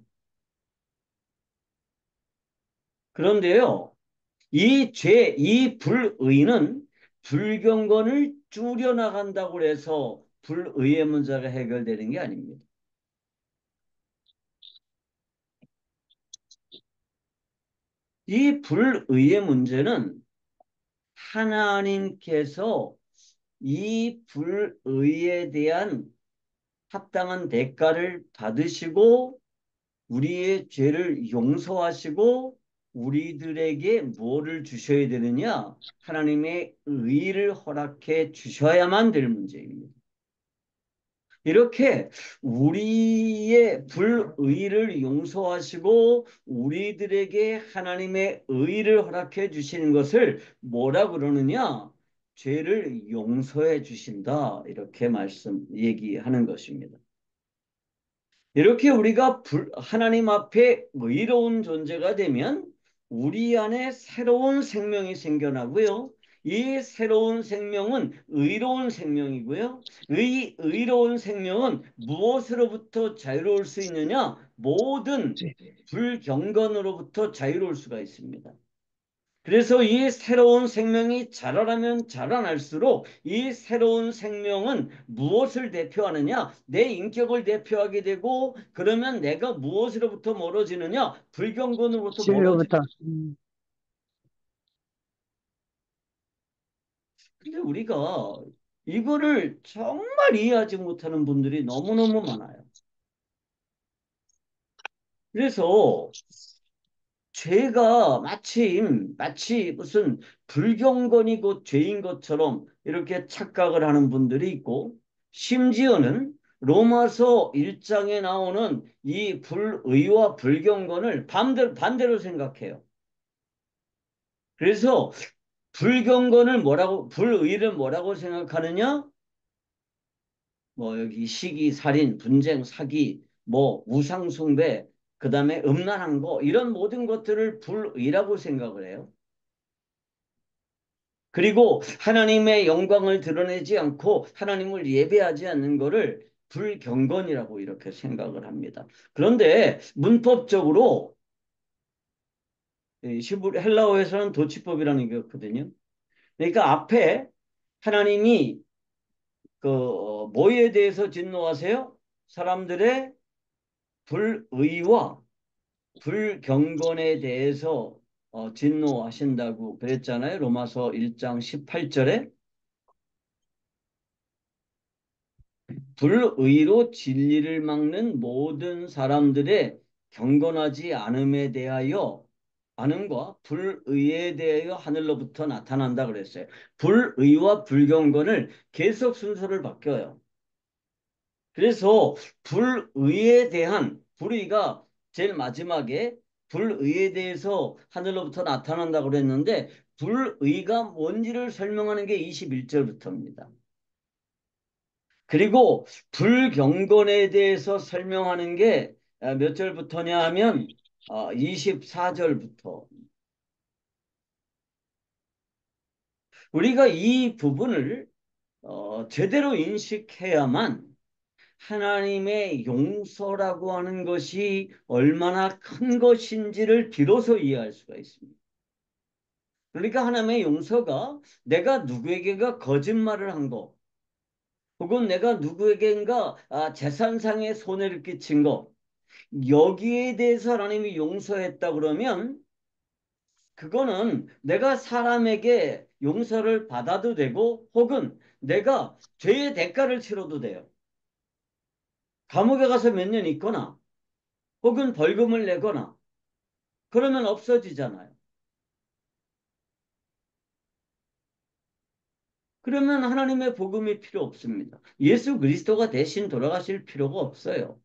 그런데요, 이 불의는 불경건을 줄여나간다고 해서 불의의 문제가 해결되는 게 아닙니다. 이 불의의 문제는 하나님께서 이 불의에 대한 합당한 대가를 받으시고 우리의 죄를 용서하시고 우리들에게 뭐를 주셔야 되느냐? 하나님의 의를 허락해 주셔야만 될 문제입니다. 이렇게 우리의 불의를 용서하시고 우리들에게 하나님의 의를 허락해 주시는 것을 뭐라 그러느냐? 죄를 용서해 주신다. 이렇게 얘기하는 것입니다. 이렇게 우리가 하나님 앞에 의로운 존재가 되면 우리 안에 새로운 생명이 생겨나고요. 이 새로운 생명은 의로운 생명이고요. 의로운 생명은 무엇으로부터 자유로울 수 있느냐? 모든 불경건으로부터 자유로울 수가 있습니다. 그래서 이 새로운 생명이 자라나면 자라날수록 이 새로운 생명은 무엇을 대표하느냐? 내 인격을 대표하게 되고 그러면 내가 무엇으로부터 멀어지느냐? 불경건으로부터 멀어지. 진로부터. 근데 우리가 이거를 정말 이해하지 못하는 분들이 너무너무 많아요. 그래서 죄가 마치 무슨 불경건이 곧 죄인 것처럼 이렇게 착각을 하는 분들이 있고 심지어는 로마서 1장에 나오는 이 불의와 불경건을 반대로 생각해요. 그래서 불의를 뭐라고 생각하느냐? 뭐 여기 시기, 살인, 분쟁, 사기, 뭐 우상숭배, 그다음에 음란한 거 이런 모든 것들을 불의라고 생각을 해요. 그리고 하나님의 영광을 드러내지 않고 하나님을 예배하지 않는 것을 불경건이라고 이렇게 생각을 합니다. 그런데 문법적으로 헬라어에서는 도치법이라는 게 있거든요. 그러니까 앞에 하나님이 뭐에 대해서 진노하세요? 사람들의 불의와 불경건에 대해서 진노하신다고 그랬잖아요. 로마서 1장 18절에 불의로 진리를 막는 모든 사람들의 경건하지 않음에 대하여 않음과 불의에 대하여 하늘로부터 나타난다 그랬어요. 불의와 불경건을 계속 순서를 바뀌어요. 그래서 불의가 제일 마지막에 불의에 대해서 하늘로부터 나타난다고 그랬는데 불의가 뭔지를 설명하는 게 21절부터입니다. 그리고 불경건에 대해서 설명하는 게 몇 절부터냐 하면 24절부터. 우리가 이 부분을 제대로 인식해야만 하나님의 용서라고 하는 것이 얼마나 큰 것인지를 비로소 이해할 수가 있습니다. 그러니까 하나님의 용서가 내가 누구에게가 거짓말을 한 거, 혹은 내가 누구에게인가 재산상의 손해를 끼친 거, 여기에 대해서 하나님이 용서했다 그러면 그거는 내가 사람에게 용서를 받아도 되고, 혹은 내가 죄의 대가를 치러도 돼요. 감옥에 가서 몇 년 있거나 혹은 벌금을 내거나 그러면 없어지잖아요. 그러면 하나님의 복음이 필요 없습니다. 예수 그리스도가 대신 돌아가실 필요가 없어요.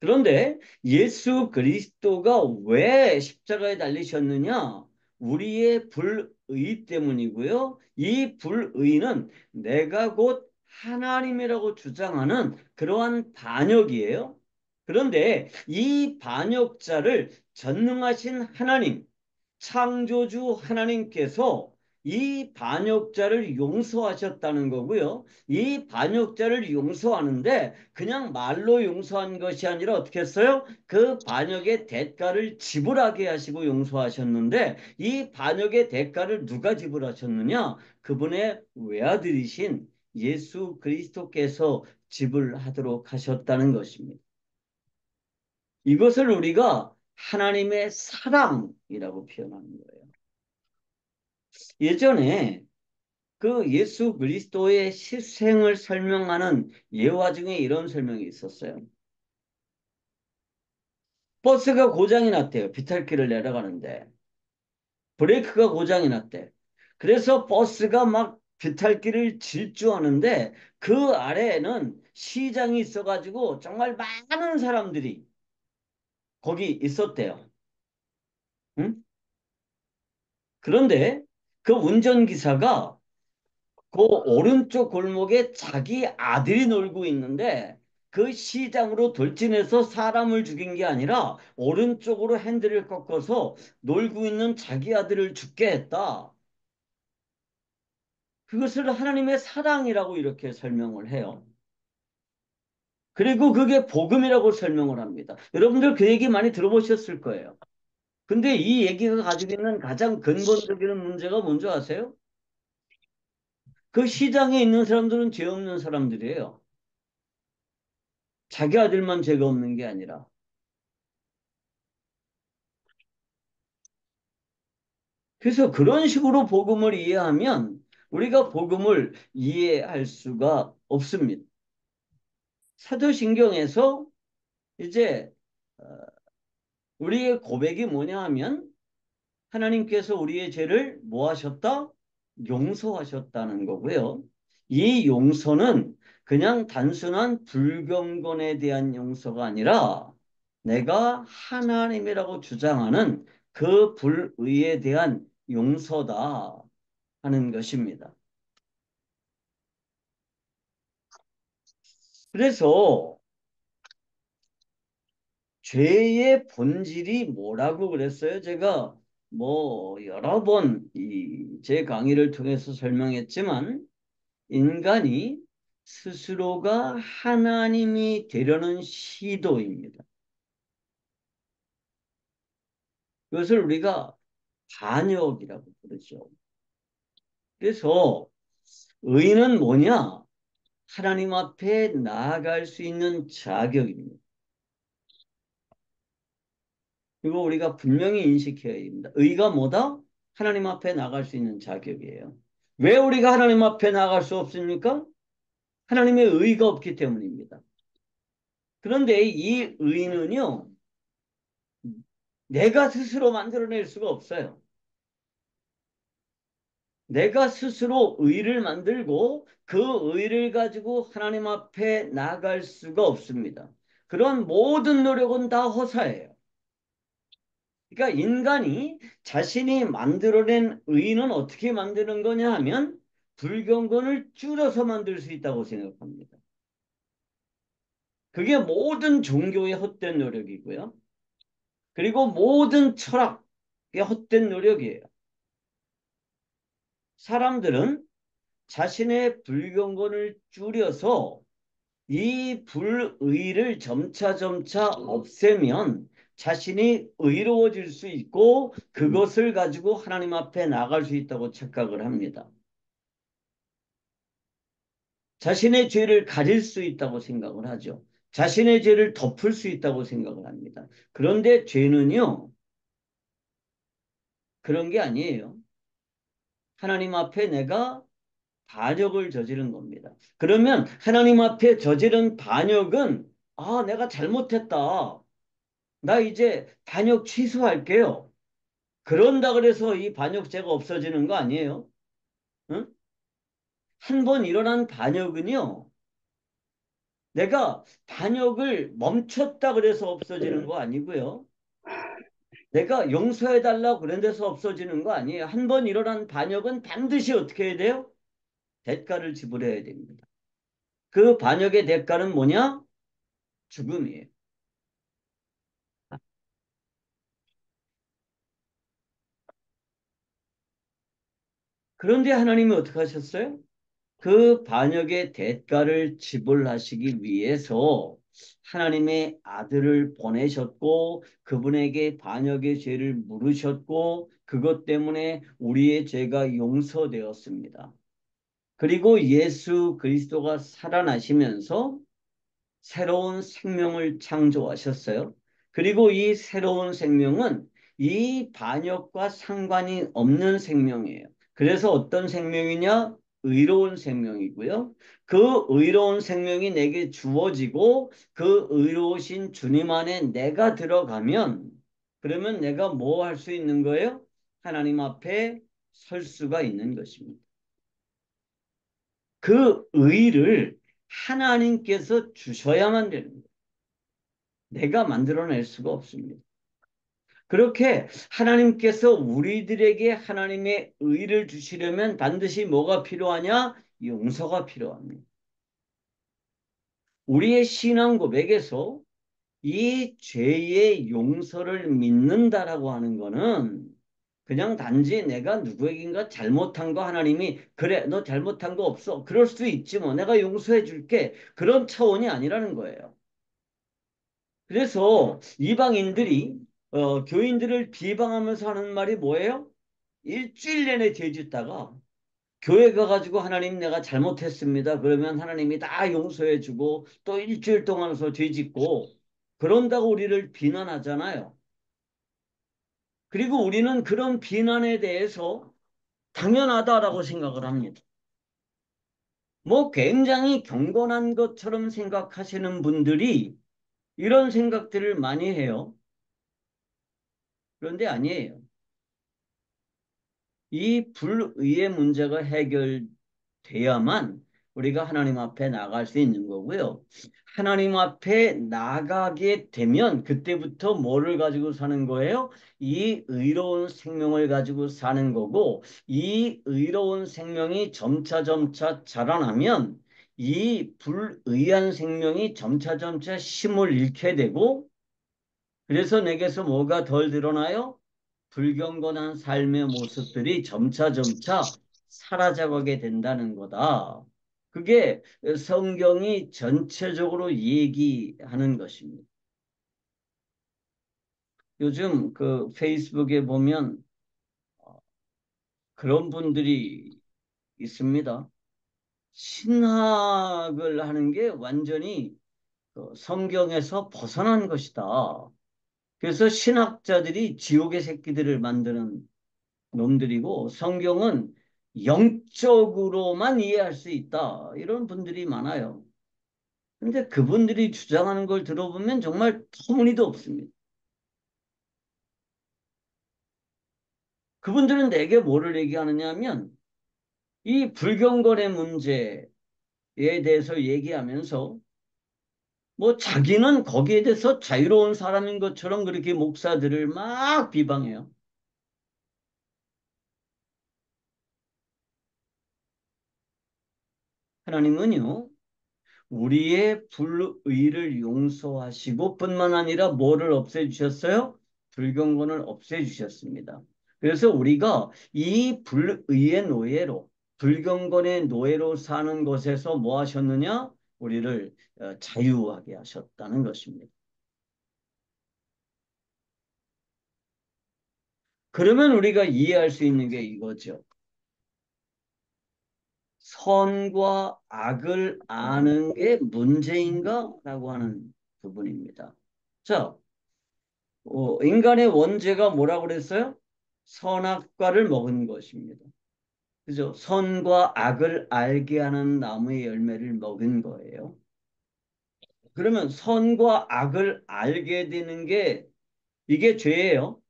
그런데 예수 그리스도가 왜 십자가에 달리셨느냐? 우리의 불의 때문이고요. 이 불의는 내가 곧 하나님이라고 주장하는 그러한 반역이에요. 그런데 이 반역자를 전능하신 하나님, 창조주 하나님께서 이 반역자를 용서하셨다는 거고요. 이 반역자를 용서하는데 그냥 말로 용서한 것이 아니라 어떻게 했어요? 그 반역의 대가를 지불하게 하시고 용서하셨는데, 이 반역의 대가를 누가 지불하셨느냐? 그분의 외아들이신 예수 그리스도께서 지불하도록 하셨다는 것입니다. 이것을 우리가 하나님의 사랑이라고 표현하는 거예요. 예전에 그 예수 그리스도의 희생을 설명하는 예화 중에 이런 설명이 있었어요. 버스가 고장이 났대요. 비탈길을 내려가는데 브레이크가 고장이 났대. 그래서 버스가 막 비탈길을 질주하는데 그 아래에는 시장이 있어가지고 정말 많은 사람들이 거기 있었대요. 응? 그런데 그 운전기사가 그 오른쪽 골목에 자기 아들이 놀고 있는데 그 시장으로 돌진해서 사람을 죽인 게 아니라 오른쪽으로 핸들을 꺾어서 놀고 있는 자기 아들을 죽게 했다. 그것을 하나님의 사랑이라고 이렇게 설명을 해요. 그리고 그게 복음이라고 설명을 합니다. 여러분들 그 얘기 많이 들어보셨을 거예요. 근데 이 얘기가 가지고 있는 가장 근본적인 문제가 뭔지 아세요? 그 시장에 있는 사람들은 죄 없는 사람들이에요. 자기 아들만 죄가 없는 게 아니라. 그래서 그런 식으로 복음을 이해하면 우리가 복음을 이해할 수가 없습니다. 사도신경에서 이제 우리의 고백이 뭐냐 하면 하나님께서 우리의 죄를 뭐 하셨다? 용서하셨다는 거고요. 이 용서는 그냥 단순한 불경건에 대한 용서가 아니라 내가 하나님이라고 주장하는 그 불의에 대한 용서다 하는 것입니다. 그래서 죄의 본질이 뭐라고 그랬어요? 제가 뭐 여러 번 제 강의를 통해서 설명했지만 인간이 스스로가 하나님이 되려는 시도입니다. 이것을 우리가 반역이라고 부르죠. 그래서 의는 뭐냐? 하나님 앞에 나아갈 수 있는 자격입니다. 이거 우리가 분명히 인식해야 됩니다. 의가 뭐다? 하나님 앞에 나갈 수 있는 자격이에요. 왜 우리가 하나님 앞에 나갈 수 없습니까? 하나님의 의가 없기 때문입니다. 그런데 이 의는요, 내가 스스로 만들어낼 수가 없어요. 내가 스스로 의를 만들고 그 의를 가지고 하나님 앞에 나갈 수가 없습니다. 그런 모든 노력은 다 허사예요. 그러니까 인간이 자신이 만들어낸 의는 어떻게 만드는 거냐 하면 불경건을 줄여서 만들 수 있다고 생각합니다. 그게 모든 종교의 헛된 노력이고요. 그리고 모든 철학의 헛된 노력이에요. 사람들은 자신의 불경건을 줄여서 이 불의를 점차 없애면 자신이 의로워질 수 있고 그것을 가지고 하나님 앞에 나갈 수 있다고 착각을 합니다. 자신의 죄를 가릴 수 있다고 생각을 하죠. 자신의 죄를 덮을 수 있다고 생각을 합니다. 그런데 죄는요, 그런 게 아니에요. 하나님 앞에 내가 반역을 저지른 겁니다. 그러면 하나님 앞에 저지른 반역은 아, 내가 잘못했다. 나 이제 반역 취소할게요. 그런다 그래서 이 반역죄가 없어지는 거 아니에요? 응? 한 번 일어난 반역은요, 내가 반역을 멈췄다 그래서 없어지는 거 아니고요. 내가 용서해달라고 그런 데서 없어지는 거 아니에요. 한 번 일어난 반역은 반드시 어떻게 해야 돼요? 대가를 지불해야 됩니다. 그 반역의 대가는 뭐냐? 죽음이에요. 그런데 하나님이 어떻게 하셨어요? 그 반역의 대가를 지불하시기 위해서 하나님의 아들을 보내셨고 그분에게 반역의 죄를 물으셨고 그것 때문에 우리의 죄가 용서되었습니다. 그리고 예수 그리스도가 살아나시면서 새로운 생명을 창조하셨어요. 그리고 이 새로운 생명은 이 반역과 상관이 없는 생명이에요. 그래서 어떤 생명이냐? 의로운 생명이고요. 그 의로운 생명이 내게 주어지고 그 의로우신 주님 안에 내가 들어가면 그러면 내가 뭐 할 수 있는 거예요? 하나님 앞에 설 수가 있는 것입니다. 그 의를 하나님께서 주셔야만 되는 거예요. 내가 만들어낼 수가 없습니다. 그렇게 하나님께서 우리들에게 하나님의 의를 주시려면 반드시 뭐가 필요하냐? 용서가 필요합니다. 우리의 신앙 고백에서 이 죄의 용서를 믿는다라고 하는 거는 그냥 단지 내가 누구에겐가 잘못한 거 하나님이 그래 너 잘못한 거 없어 그럴 수도 있지 뭐 내가 용서해 줄게 그런 차원이 아니라는 거예요. 그래서 이방인들이 교인들을 비방하면서 하는 말이 뭐예요? 일주일 내내 죄짓다가 교회 가가지고 하나님 내가 잘못했습니다. 그러면 하나님이 다 용서해주고 또 일주일 동안서 죄짓고 그런다고 우리를 비난하잖아요. 그리고 우리는 그런 비난에 대해서 당연하다라고 생각을 합니다. 뭐 굉장히 경건한 것처럼 생각하시는 분들이 이런 생각들을 많이 해요. 그런데 아니에요. 이 불의의 문제가 해결돼야만 우리가 하나님 앞에 나갈 수 있는 거고요. 하나님 앞에 나가게 되면 그때부터 뭐를 가지고 사는 거예요? 이 의로운 생명을 가지고 사는 거고 이 의로운 생명이 점차 자라나면 이 불의한 생명이 점차 힘을 잃게 되고 그래서 내게서 뭐가 덜 드러나요? 불경건한 삶의 모습들이 점차 사라져가게 된다는 거다. 그게 성경이 전체적으로 얘기하는 것입니다. 요즘 그 페이스북에 보면 그런 분들이 있습니다. 신학을 하는 게 완전히 그 성경에서 벗어난 것이다. 그래서 신학자들이 지옥의 새끼들을 만드는 놈들이고 성경은 영적으로만 이해할 수 있다. 이런 분들이 많아요. 근데 그분들이 주장하는 걸 들어보면 정말 터무니도 없습니다. 그분들은 내게 뭐를 얘기하느냐 하면 이 불경건의 문제에 대해서 얘기하면서 뭐 자기는 거기에 대해서 자유로운 사람인 것처럼 그렇게 목사들을 막 비방해요. 하나님은요, 우리의 불의를 용서하시고 뿐만 아니라 뭐를 없애주셨어요? 불경건을 없애주셨습니다. 그래서 우리가 이 불의의 노예로 불경건의 노예로 사는 것에서 뭐 하셨느냐? 우리를 자유하게 하셨다는 것입니다. 그러면 우리가 이해할 수 있는 게 이거죠. 선과 악을 아는 게 문제인가? 라고 하는 부분입니다. 자, 인간의 원죄가 뭐라고 그랬어요? 선악과를 먹은 것입니다. 그죠? 선과 악을 알게 하는 나무의 열매를 먹은 거예요. 그러면 선과 악을 알게 되는 게 이게 죄예요.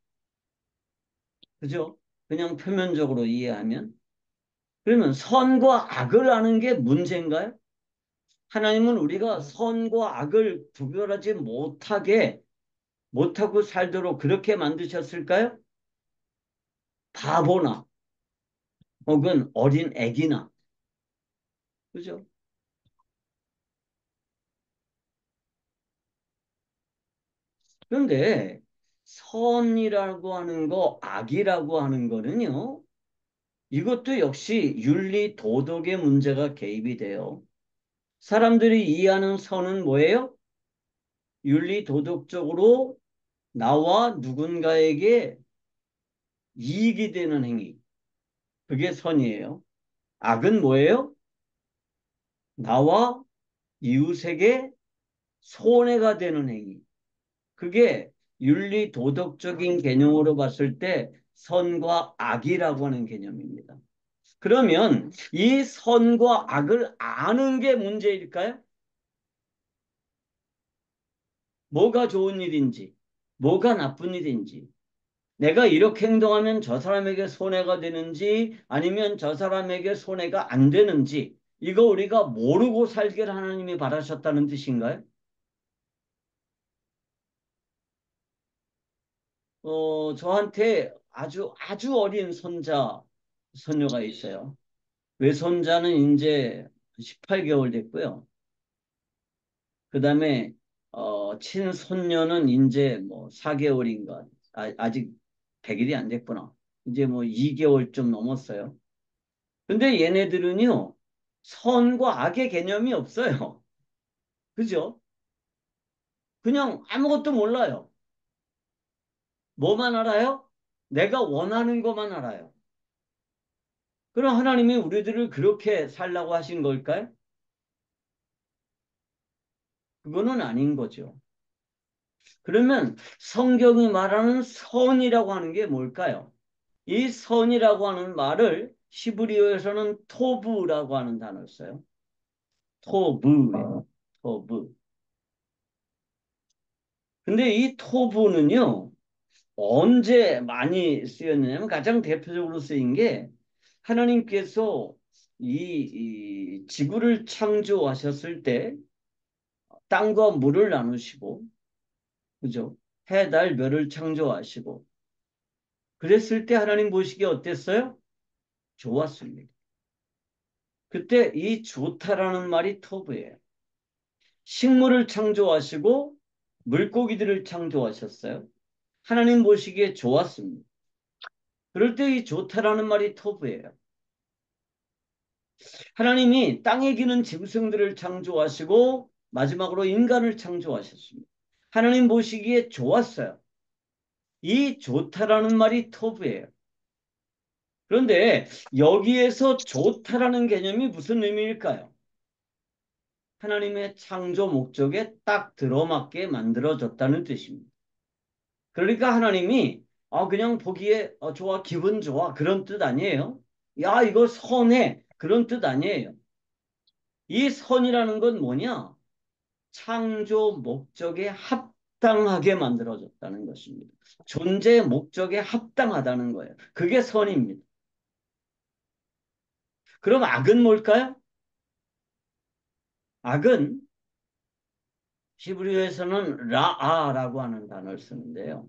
그죠? 그냥 표면적으로 이해하면. 그러면 선과 악을 아는 게 문제인가요? 하나님은 우리가 선과 악을 구별하지 못하고 살도록 그렇게 만드셨을까요? 바보나 혹은 어린 애기나 그죠? 그런데 선이라고 하는 거, 악이라고 하는 거는요. 이것도 역시 윤리 도덕의 문제가 개입이 돼요. 사람들이 이해하는 선은 뭐예요? 윤리 도덕적으로 나와 누군가에게 이익이 되는 행위. 그게 선이에요. 악은 뭐예요? 나와 이웃에게 손해가 되는 행위. 그게 윤리 도덕적인 개념으로 봤을 때 선과 악이라고 하는 개념입니다. 그러면 이 선과 악을 아는 게 문제일까요? 뭐가 좋은 일인지, 뭐가 나쁜 일인지, 내가 이렇게 행동하면 저 사람에게 손해가 되는지 아니면 저 사람에게 손해가 안 되는지 이거 우리가 모르고 살기를 하나님이 바라셨다는 뜻인가요? 저한테 아주 어린 손녀가 있어요. 외손자는 이제 18개월 됐고요. 그다음에 친손녀는 이제 뭐 4개월인가 아직 100일이 안 됐구나. 이제 뭐 2개월 좀 넘었어요. 근데 얘네들은요. 선과 악의 개념이 없어요. 그죠? 그냥 아무것도 몰라요. 뭐만 알아요? 내가 원하는 것만 알아요. 그럼 하나님이 우리들을 그렇게 살라고 하신 걸까요? 그거는 아닌 거죠. 그러면 성경이 말하는 선이라고 하는 게 뭘까요? 이 선이라고 하는 말을 히브리어에서는 토브라고 하는 단어를 써요. 토브예요. 토브. 근데 이 토브는요. 언제 많이 쓰였느냐면 가장 대표적으로 쓰인 게 하나님께서 이 지구를 창조하셨을 때 땅과 물을 나누시고 그죠? 해, 달, 별을 창조하시고 그랬을 때 하나님 보시기에 어땠어요? 좋았습니다. 그때 이 좋다라는 말이 터부예요. 식물을 창조하시고 물고기들을 창조하셨어요. 하나님 보시기에 좋았습니다. 그럴 때 이 좋다라는 말이 터부예요. 하나님이 땅에 기는 짐승들을 창조하시고 마지막으로 인간을 창조하셨습니다. 하나님 보시기에 좋았어요. 이 좋다라는 말이 터부예요. 그런데 여기에서 좋다라는 개념이 무슨 의미일까요? 하나님의 창조 목적에 딱 들어맞게 만들어졌다는 뜻입니다. 그러니까 하나님이 그냥 보기에 좋아, 기분 좋아 그런 뜻 아니에요. 야, 이거 선해 그런 뜻 아니에요. 이 선이라는 건 뭐냐? 창조 목적에 합당하게 만들어졌다는 것입니다. 존재 목적에 합당하다는 거예요. 그게 선입니다. 그럼 악은 뭘까요? 악은 히브리어에서는 라아라고 하는 단어를 쓰는데요.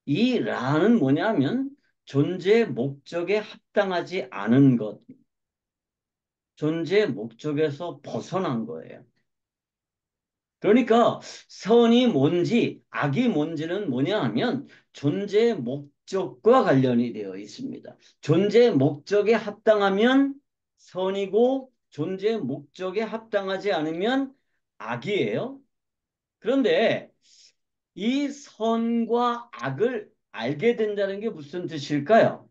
이 라는 뭐냐면 존재 목적에 합당하지 않은 것, 존재 목적에서 벗어난 거예요. 그러니까 선이 뭔지 악이 뭔지는 뭐냐 하면 존재의 목적과 관련이 되어 있습니다. 존재의 목적에 합당하면 선이고 존재의 목적에 합당하지 않으면 악이에요. 그런데 이 선과 악을 알게 된다는 게 무슨 뜻일까요?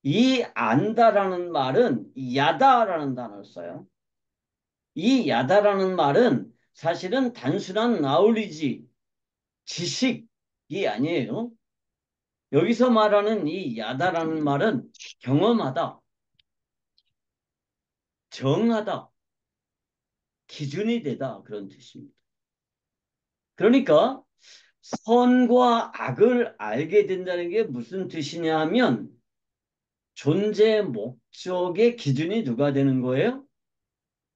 이 안다라는 말은 야다라는 단어를 써요. 이 야다라는 말은 사실은 단순한 나울리지, 지식이 아니에요. 여기서 말하는 이 야다라는 말은 경험하다, 정하다, 기준이 되다 그런 뜻입니다. 그러니까 선과 악을 알게 된다는 게 무슨 뜻이냐 하면 존재 목적의 기준이 누가 되는 거예요?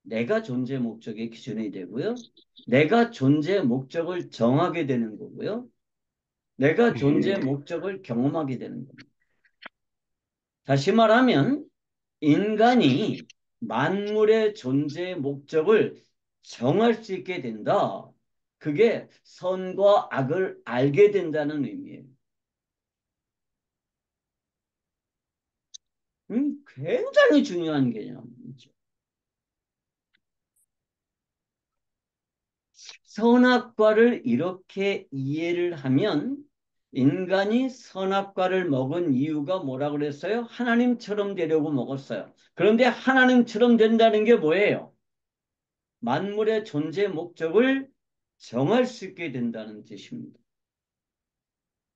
내가 존재 목적의 기준이 되고요. 내가 존재 목적을 정하게 되는 거고요. 내가 존재 목적을 경험하게 되는 겁니다. 다시 말하면 인간이 만물의 존재 목적을 정할 수 있게 된다. 그게 선과 악을 알게 된다는 의미예요. 굉장히 중요한 개념이죠. 선악과를 이렇게 이해를 하면 인간이 선악과를 먹은 이유가 뭐라 그랬어요? 하나님처럼 되려고 먹었어요. 그런데 하나님처럼 된다는 게 뭐예요? 만물의 존재 목적을 정할 수 있게 된다는 뜻입니다.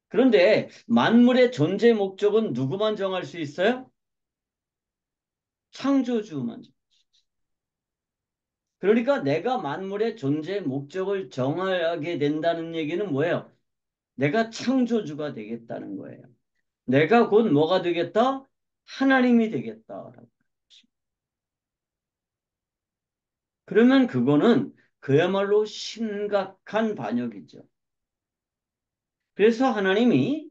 그런데 만물의 존재 목적은 누구만 정할 수 있어요? 창조주만. 그러니까 내가 만물의 존재 목적을 정하게 된다는 얘기는 뭐예요? 내가 창조주가 되겠다는 거예요. 내가 곧 뭐가 되겠다? 하나님이 되겠다. 그러면 그거는 그야말로 심각한 반역이죠. 그래서 하나님이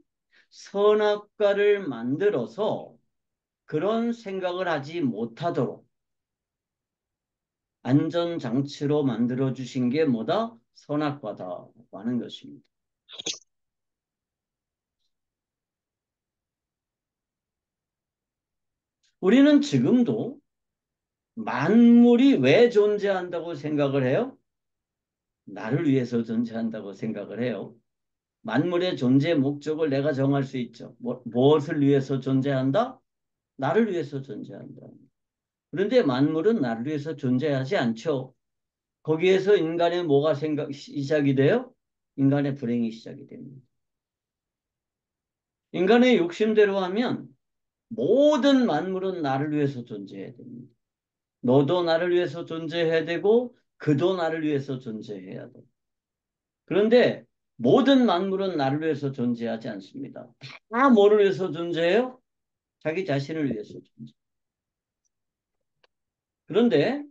선악과를 만들어서 그런 생각을 하지 못하도록 안전장치로 만들어주신 게 뭐다? 선악과다라고 하는 것입니다. 우리는 지금도 만물이 왜 존재한다고 생각을 해요? 나를 위해서 존재한다고 생각을 해요. 만물의 존재 목적을 내가 정할 수 있죠. 무엇을 위해서 존재한다? 나를 위해서 존재한다. 그런데 만물은 나를 위해서 존재하지 않죠. 거기에서 인간의 뭐가 시작이 돼요? 인간의 불행이 시작이 됩니다. 인간의 욕심대로 하면 모든 만물은 나를 위해서 존재해야 됩니다. 너도 나를 위해서 존재해야 되고 그도 나를 위해서 존재해야 돼. 그런데 모든 만물은 나를 위해서 존재하지 않습니다. 다 뭐를 위해서 존재해요? 자기 자신을 위해서 존재. 그런데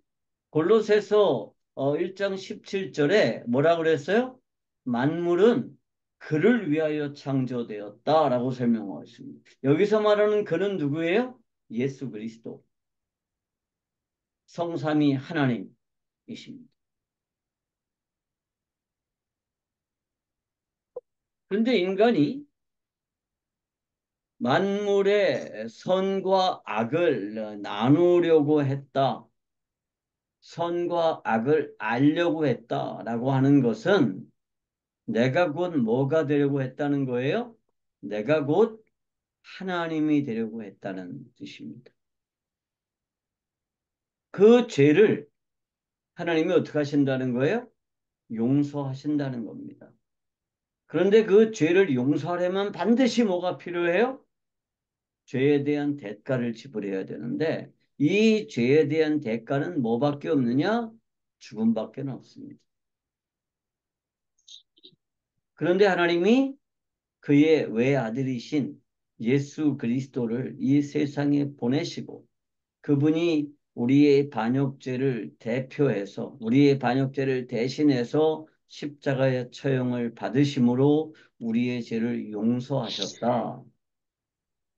골로새서 1장 17절에 뭐라 그랬어요? 만물은 그를 위하여 창조되었다라고 설명하고 있습니다. 여기서 말하는 그는 누구예요? 예수 그리스도. 성삼위 하나님이십니다. 그런데 인간이 만물의 선과 악을 나누려고 했다. 선과 악을 알려고 했다라고 하는 것은 내가 곧 뭐가 되려고 했다는 거예요? 내가 곧 하나님이 되려고 했다는 뜻입니다. 그 죄를 하나님이 어떻게 하신다는 거예요? 용서하신다는 겁니다. 그런데 그 죄를 용서하려면 반드시 뭐가 필요해요? 죄에 대한 대가를 지불해야 되는데 이 죄에 대한 대가는 뭐밖에 없느냐? 죽음밖에 없습니다. 그런데 하나님이 그의 외아들이신 예수 그리스도를 이 세상에 보내시고 그분이 우리의 반역죄를 대표해서 우리의 반역죄를 대신해서 십자가의 처형을 받으심으로 우리의 죄를 용서하셨다.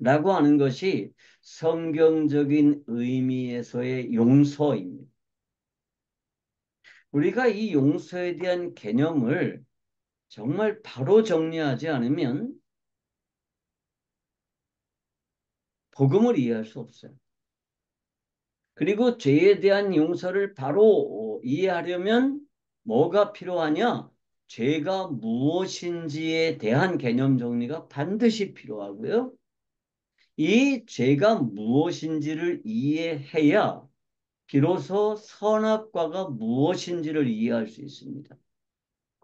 라고 하는 것이 성경적인 의미에서의 용서입니다. 우리가 이 용서에 대한 개념을 정말 바로 정리하지 않으면 복음을 이해할 수 없어요. 그리고 죄에 대한 용서를 바로 이해하려면 뭐가 필요하냐? 죄가 무엇인지에 대한 개념 정리가 반드시 필요하고요. 이 죄가 무엇인지를 이해해야 비로소 선악과가 무엇인지를 이해할 수 있습니다.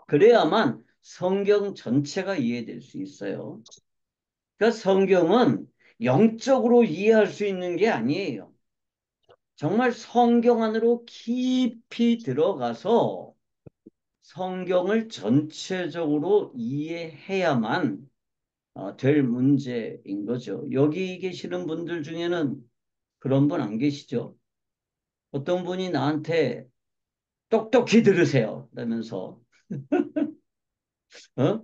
그래야만 성경 전체가 이해될 수 있어요. 그러니까 성경은 영적으로 이해할 수 있는 게 아니에요. 정말 성경 안으로 깊이 들어가서 성경을 전체적으로 이해해야만 될 문제인 거죠. 여기 계시는 분들 중에는 그런 분 안 계시죠? 어떤 분이 나한테 똑똑히 들으세요. 그러면서 어?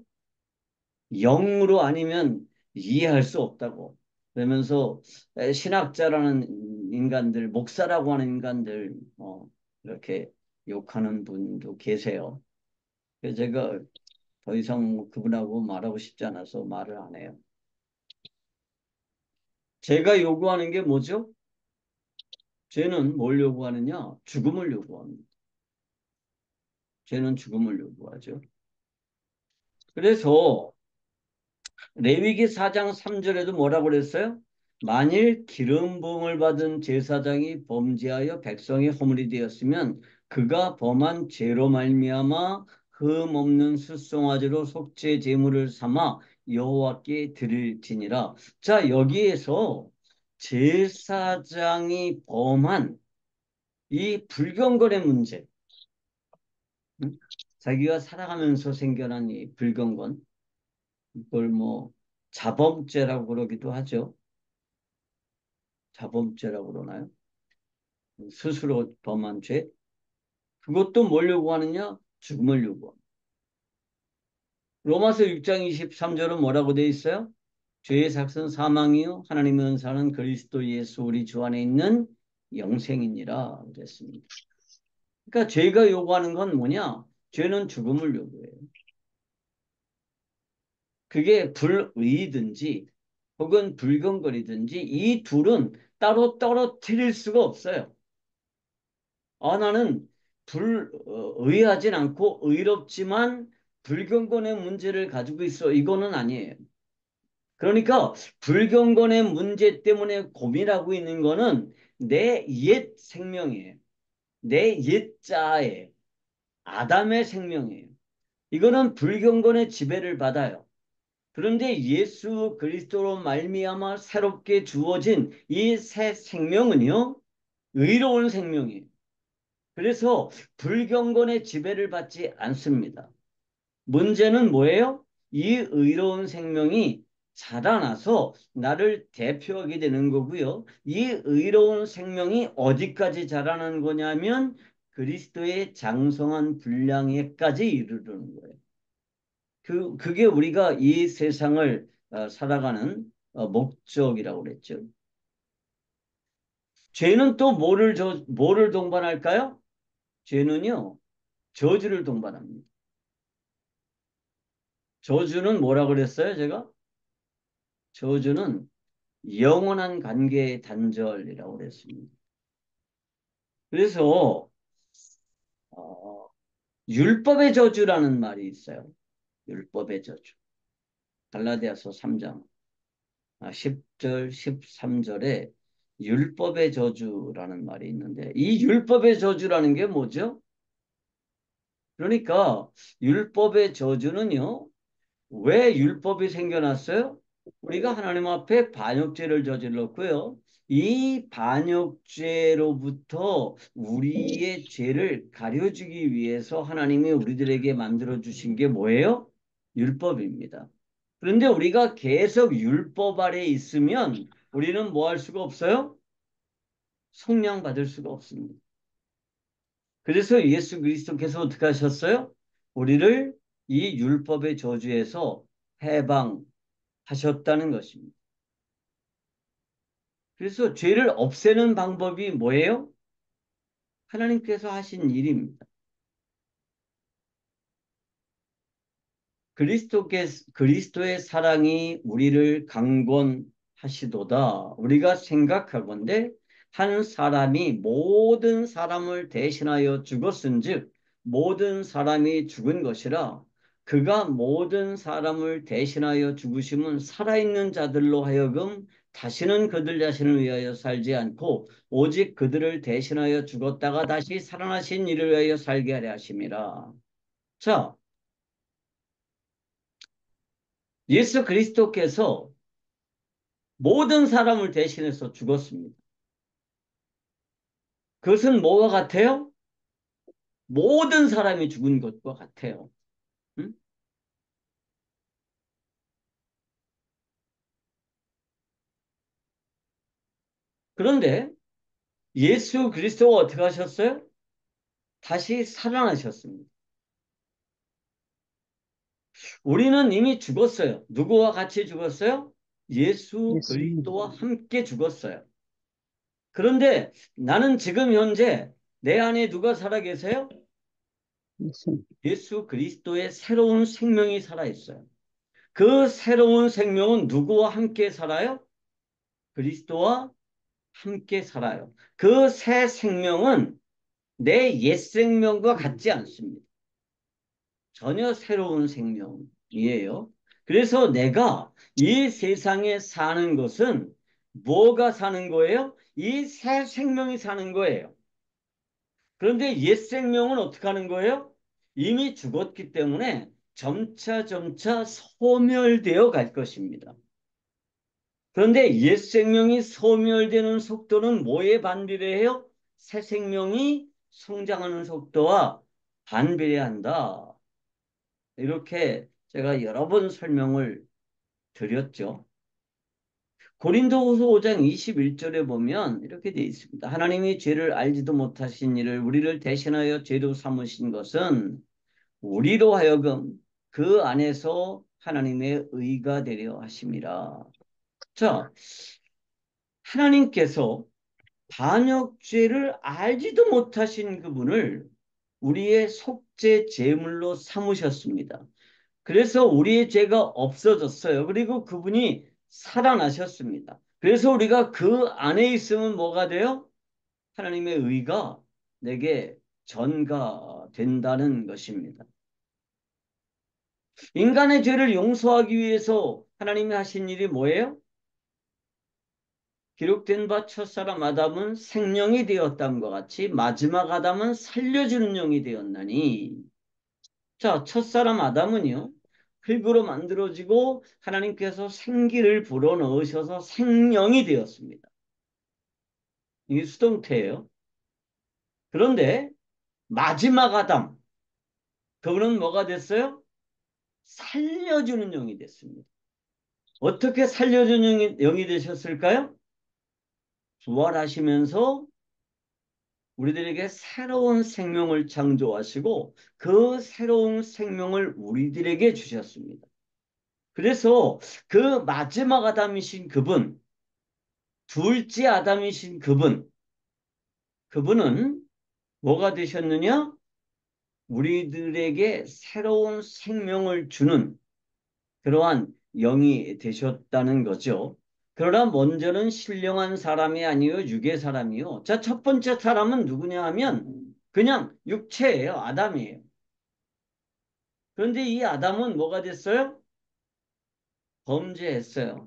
영으로 아니면 이해할 수 없다고. 그러면서 신학자라는 인간들, 목사라고 하는 인간들 이렇게 욕하는 분도 계세요. 그래서 제가 더 이상 뭐 그분하고 말하고 싶지 않아서 말을 안 해요. 제가 요구하는 게 뭐죠? 죄는 뭘 요구하느냐? 죽음을 요구합니다. 죄는 죽음을 요구하죠. 그래서 레위기 4장 3절에도 뭐라고 그랬어요? 만일 기름 부음을 받은 제사장이 범죄하여 백성의 허물이 되었으면 그가 범한 죄로 말미암아 흠 없는 수송아지로 속죄 제물을 삼아 여호와께 드릴지니라. 자, 여기에서 제사장이 범한 이 불경건의 문제, 응? 자기가 살아가면서 생겨난 이 불경건, 이걸 뭐 자범죄라고 그러기도 하죠. 자범죄라고 그러나요? 스스로 범한 죄. 그것도 뭘 요구하느냐? 죽음을 요구합니다. 로마서 6장 23절은 뭐라고 돼 있어요? 죄의 삭은 사망이요 하나님의 은사는 그리스도 예수 우리 주 안에 있는 영생이니라 그랬습니다. 그러니까 죄가 요구하는 건 뭐냐? 죄는 죽음을 요구해요. 그게 불의든지 혹은 불경거리든지 이 둘은 따로 떨어뜨릴 수가 없어요. 나는 의하진 않고 의롭지만 불경건의 문제를 가지고 있어. 이거는 아니에요. 그러니까 불경건의 문제 때문에 고민하고 있는 거는 내 옛 생명이에요. 내 옛자에 아담의 생명이에요. 이거는 불경건의 지배를 받아요. 그런데 예수 그리스도로 말미암아 새롭게 주어진 이 새 생명은요, 의로운 생명이에요. 그래서 불경건의 지배를 받지 않습니다. 문제는 뭐예요? 이 의로운 생명이 자라나서 나를 대표하게 되는 거고요. 이 의로운 생명이 어디까지 자라는 거냐면 그리스도의 장성한 분량에까지 이르르는 거예요. 그게 우리가 이 세상을 살아가는 목적이라고 그랬죠. 죄는 또 뭐를 동반할까요? 죄는요, 저주를 동반합니다. 저주는 뭐라고 그랬어요, 제가? 저주는 영원한 관계의 단절이라고 그랬습니다. 그래서 어, 율법의 저주라는 말이 있어요. 율법의 저주. 갈라디아서 3장 10절, 13절에 율법의 저주라는 말이 있는데 이 율법의 저주라는 게 뭐죠? 그러니까 율법의 저주는요. 왜 율법이 생겨났어요? 우리가 하나님 앞에 반역죄를 저질렀고요. 이 반역죄로부터 우리의 죄를 가려주기 위해서 하나님이 우리들에게 만들어 주신 게 뭐예요? 율법입니다. 그런데 우리가 계속 율법 아래 있으면 우리는 뭐 할 수가 없어요? 속량 받을 수가 없습니다. 그래서 예수 그리스도께서 어떻게 하셨어요? 우리를 이 율법의 저주에서 해방하셨다는 것입니다. 그래서 죄를 없애는 방법이 뭐예요? 하나님께서 하신 일입니다. 그리스도의 사랑이 우리를 강권하시도다. 우리가 생각하건대 한 사람이 모든 사람을 대신하여 죽었은즉 모든 사람이 죽은 것이라 그가 모든 사람을 대신하여 죽으심은 살아있는 자들로 하여금 다시는 그들 자신을 위하여 살지 않고 오직 그들을 대신하여 죽었다가 다시 살아나신 이를 위하여 살게 하려 하심이라. 자, 예수 그리스도께서 모든 사람을 대신해서 죽었습니다. 그것은 뭐와 같아요? 모든 사람이 죽은 것과 같아요. 응? 그런데 예수 그리스도가 어떻게 하셨어요? 다시 살아나셨습니다. 우리는 이미 죽었어요. 누구와 같이 죽었어요? 예수 예수님, 그리스도와 함께 죽었어요. 그런데 나는 지금 현재 내 안에 누가 살아 계세요? 예수님, 예수 그리스도의 새로운 생명이 살아 있어요. 그 새로운 생명은 누구와 함께 살아요? 그리스도와 함께 살아요. 그 새 생명은 내 옛 생명과 같지 않습니다. 전혀 새로운 생명이에요. 그래서 내가 이 세상에 사는 것은 뭐가 사는 거예요? 이 새 생명이 사는 거예요. 그런데 옛 생명은 어떻게 하는 거예요? 이미 죽었기 때문에 점차 점차 소멸되어 갈 것입니다. 그런데 옛 생명이 소멸되는 속도는 뭐에 반비례해요? 새 생명이 성장하는 속도와 반비례한다. 이렇게 제가 여러 번 설명을 드렸죠. 고린도후서 5장 21절에 보면 이렇게 되어 있습니다. 하나님이 죄를 알지도 못하신 이를 우리를 대신하여 죄로 삼으신 것은 우리로 하여금 그 안에서 하나님의 의가 되려 하심이라. 자, 하나님께서 반역죄를 알지도 못하신 그분을 우리의 속죄 제물로 삼으셨습니다. 그래서 우리의 죄가 없어졌어요. 그리고 그분이 살아나셨습니다. 그래서 우리가 그 안에 있으면 뭐가 돼요? 하나님의 의가 내게 전가된다는 것입니다. 인간의 죄를 용서하기 위해서 하나님이 하신 일이 뭐예요? 기록된 바 첫사람 아담은 생명이 되었다과 같이 마지막 아담은 살려주는 영이 되었나니. 자, 첫사람 아담은요, 흙으로 만들어지고 하나님께서 생기를 불어넣으셔서 생명이 되었습니다. 이게 수동태예요. 그런데 마지막 아담, 그분은 뭐가 됐어요? 살려주는 영이 됐습니다. 어떻게 살려주는 영이 되셨을까요? 부활하시면서 우리들에게 새로운 생명을 창조하시고 그 새로운 생명을 우리들에게 주셨습니다. 그래서 그 마지막 아담이신 그분, 둘째 아담이신 그분은 뭐가 되셨느냐? 우리들에게 새로운 생명을 주는 그러한 영이 되셨다는 거죠. 그러나 먼저는 신령한 사람이 아니요 육의 사람이요. 자, 첫 번째 사람은 누구냐 하면 그냥 육체예요. 아담이에요. 그런데 이 아담은 뭐가 됐어요? 범죄했어요.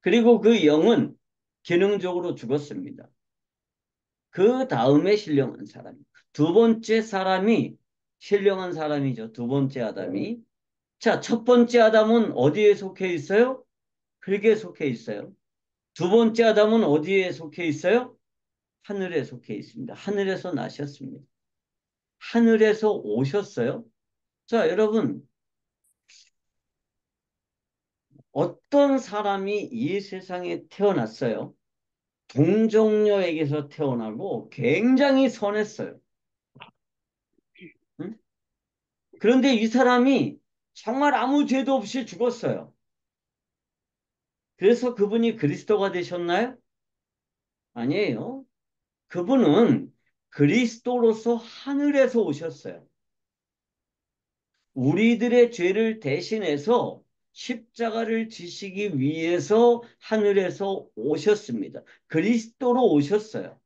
그리고 그 영은 기능적으로 죽었습니다. 그 다음에 신령한 사람. 두 번째 사람이 신령한 사람이죠. 두 번째 아담이. 자, 첫 번째 아담은 어디에 속해 있어요? 흙에 속해 있어요. 두 번째 아담은 어디에 속해 있어요? 하늘에 속해 있습니다. 하늘에서 나셨습니다. 하늘에서 오셨어요. 자, 여러분, 어떤 사람이 이 세상에 태어났어요? 동정녀에게서 태어나고 굉장히 선했어요. 응? 그런데 이 사람이 정말 아무 죄도 없이 죽었어요. 그래서 그분이 그리스도가 되셨나요? 아니에요. 그분은 그리스도로서 하늘에서 오셨어요. 우리들의 죄를 대신해서 십자가를 지시기 위해서 하늘에서 오셨습니다. 그리스도로 오셨어요.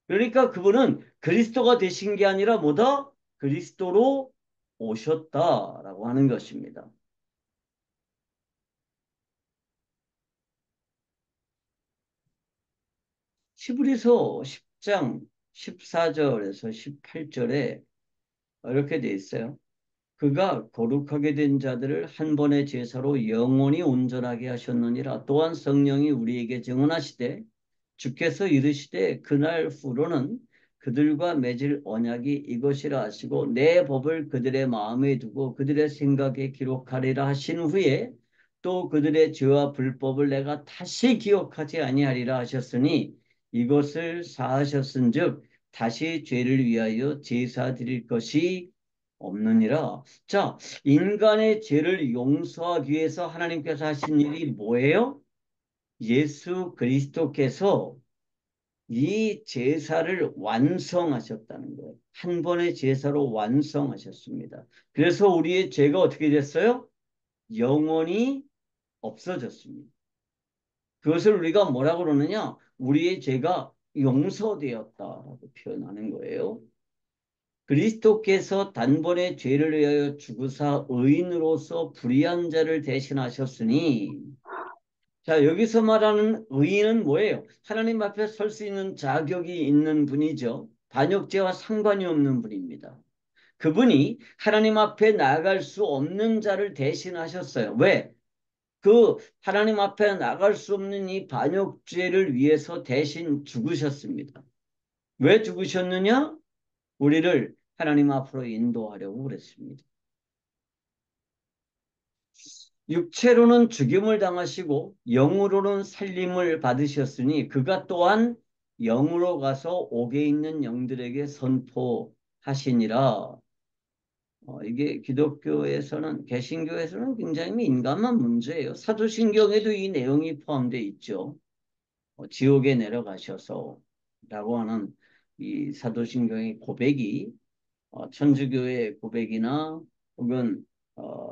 그러니까 그분은 그리스도가 되신 게 아니라 뭐다? 그리스도로 오셨다라고 하는 것입니다. 히브리서 10장 14절에서 18절에 이렇게 돼 있어요. 그가 거룩하게 된 자들을 한 번의 제사로 영원히 온전하게 하셨느니라. 또한 성령이 우리에게 증언하시되 주께서 이르시되 그날 후로는 그들과 맺을 언약이 이것이라 하시고 내 법을 그들의 마음에 두고 그들의 생각에 기록하리라 하신 후에 또 그들의 죄와 불법을 내가 다시 기억하지 아니하리라 하셨으니 이것을 사하셨은즉 다시 죄를 위하여 제사 드릴 것이 없느니라. 자, 인간의 죄를 용서하기 위해서 하나님께서 하신 일이 뭐예요? 예수 그리스도께서 이 제사를 완성하셨다는 거예요. 한 번의 제사로 완성하셨습니다. 그래서 우리의 죄가 어떻게 됐어요? 영원히 없어졌습니다. 그것을 우리가 뭐라고 그러느냐? 우리의 죄가 용서되었다라고 표현하는 거예요. 그리스도께서 단번에 죄를 위하여 죽으사 의인으로서 불의한 자를 대신하셨으니 자, 여기서 말하는 의인은 뭐예요? 하나님 앞에 설 수 있는 자격이 있는 분이죠. 반역죄와 상관이 없는 분입니다. 그분이 하나님 앞에 나아갈 수 없는 자를 대신하셨어요. 왜? 그 하나님 앞에 나갈 수 없는 이 반역죄를 위해서 대신 죽으셨습니다. 왜 죽으셨느냐? 우리를 하나님 앞으로 인도하려고 그랬습니다. 육체로는 죽임을 당하시고 영으로는 살림을 받으셨으니 그가 또한 영으로 가서 옥에 있는 영들에게 선포하시니라. 이게 기독교에서는 개신교에서는 굉장히 민감한 문제예요. 사도신경에도 이 내용이 포함되어 있죠. 지옥에 내려가셔서 라고 하는 이 사도신경의 고백이 천주교의 고백이나 혹은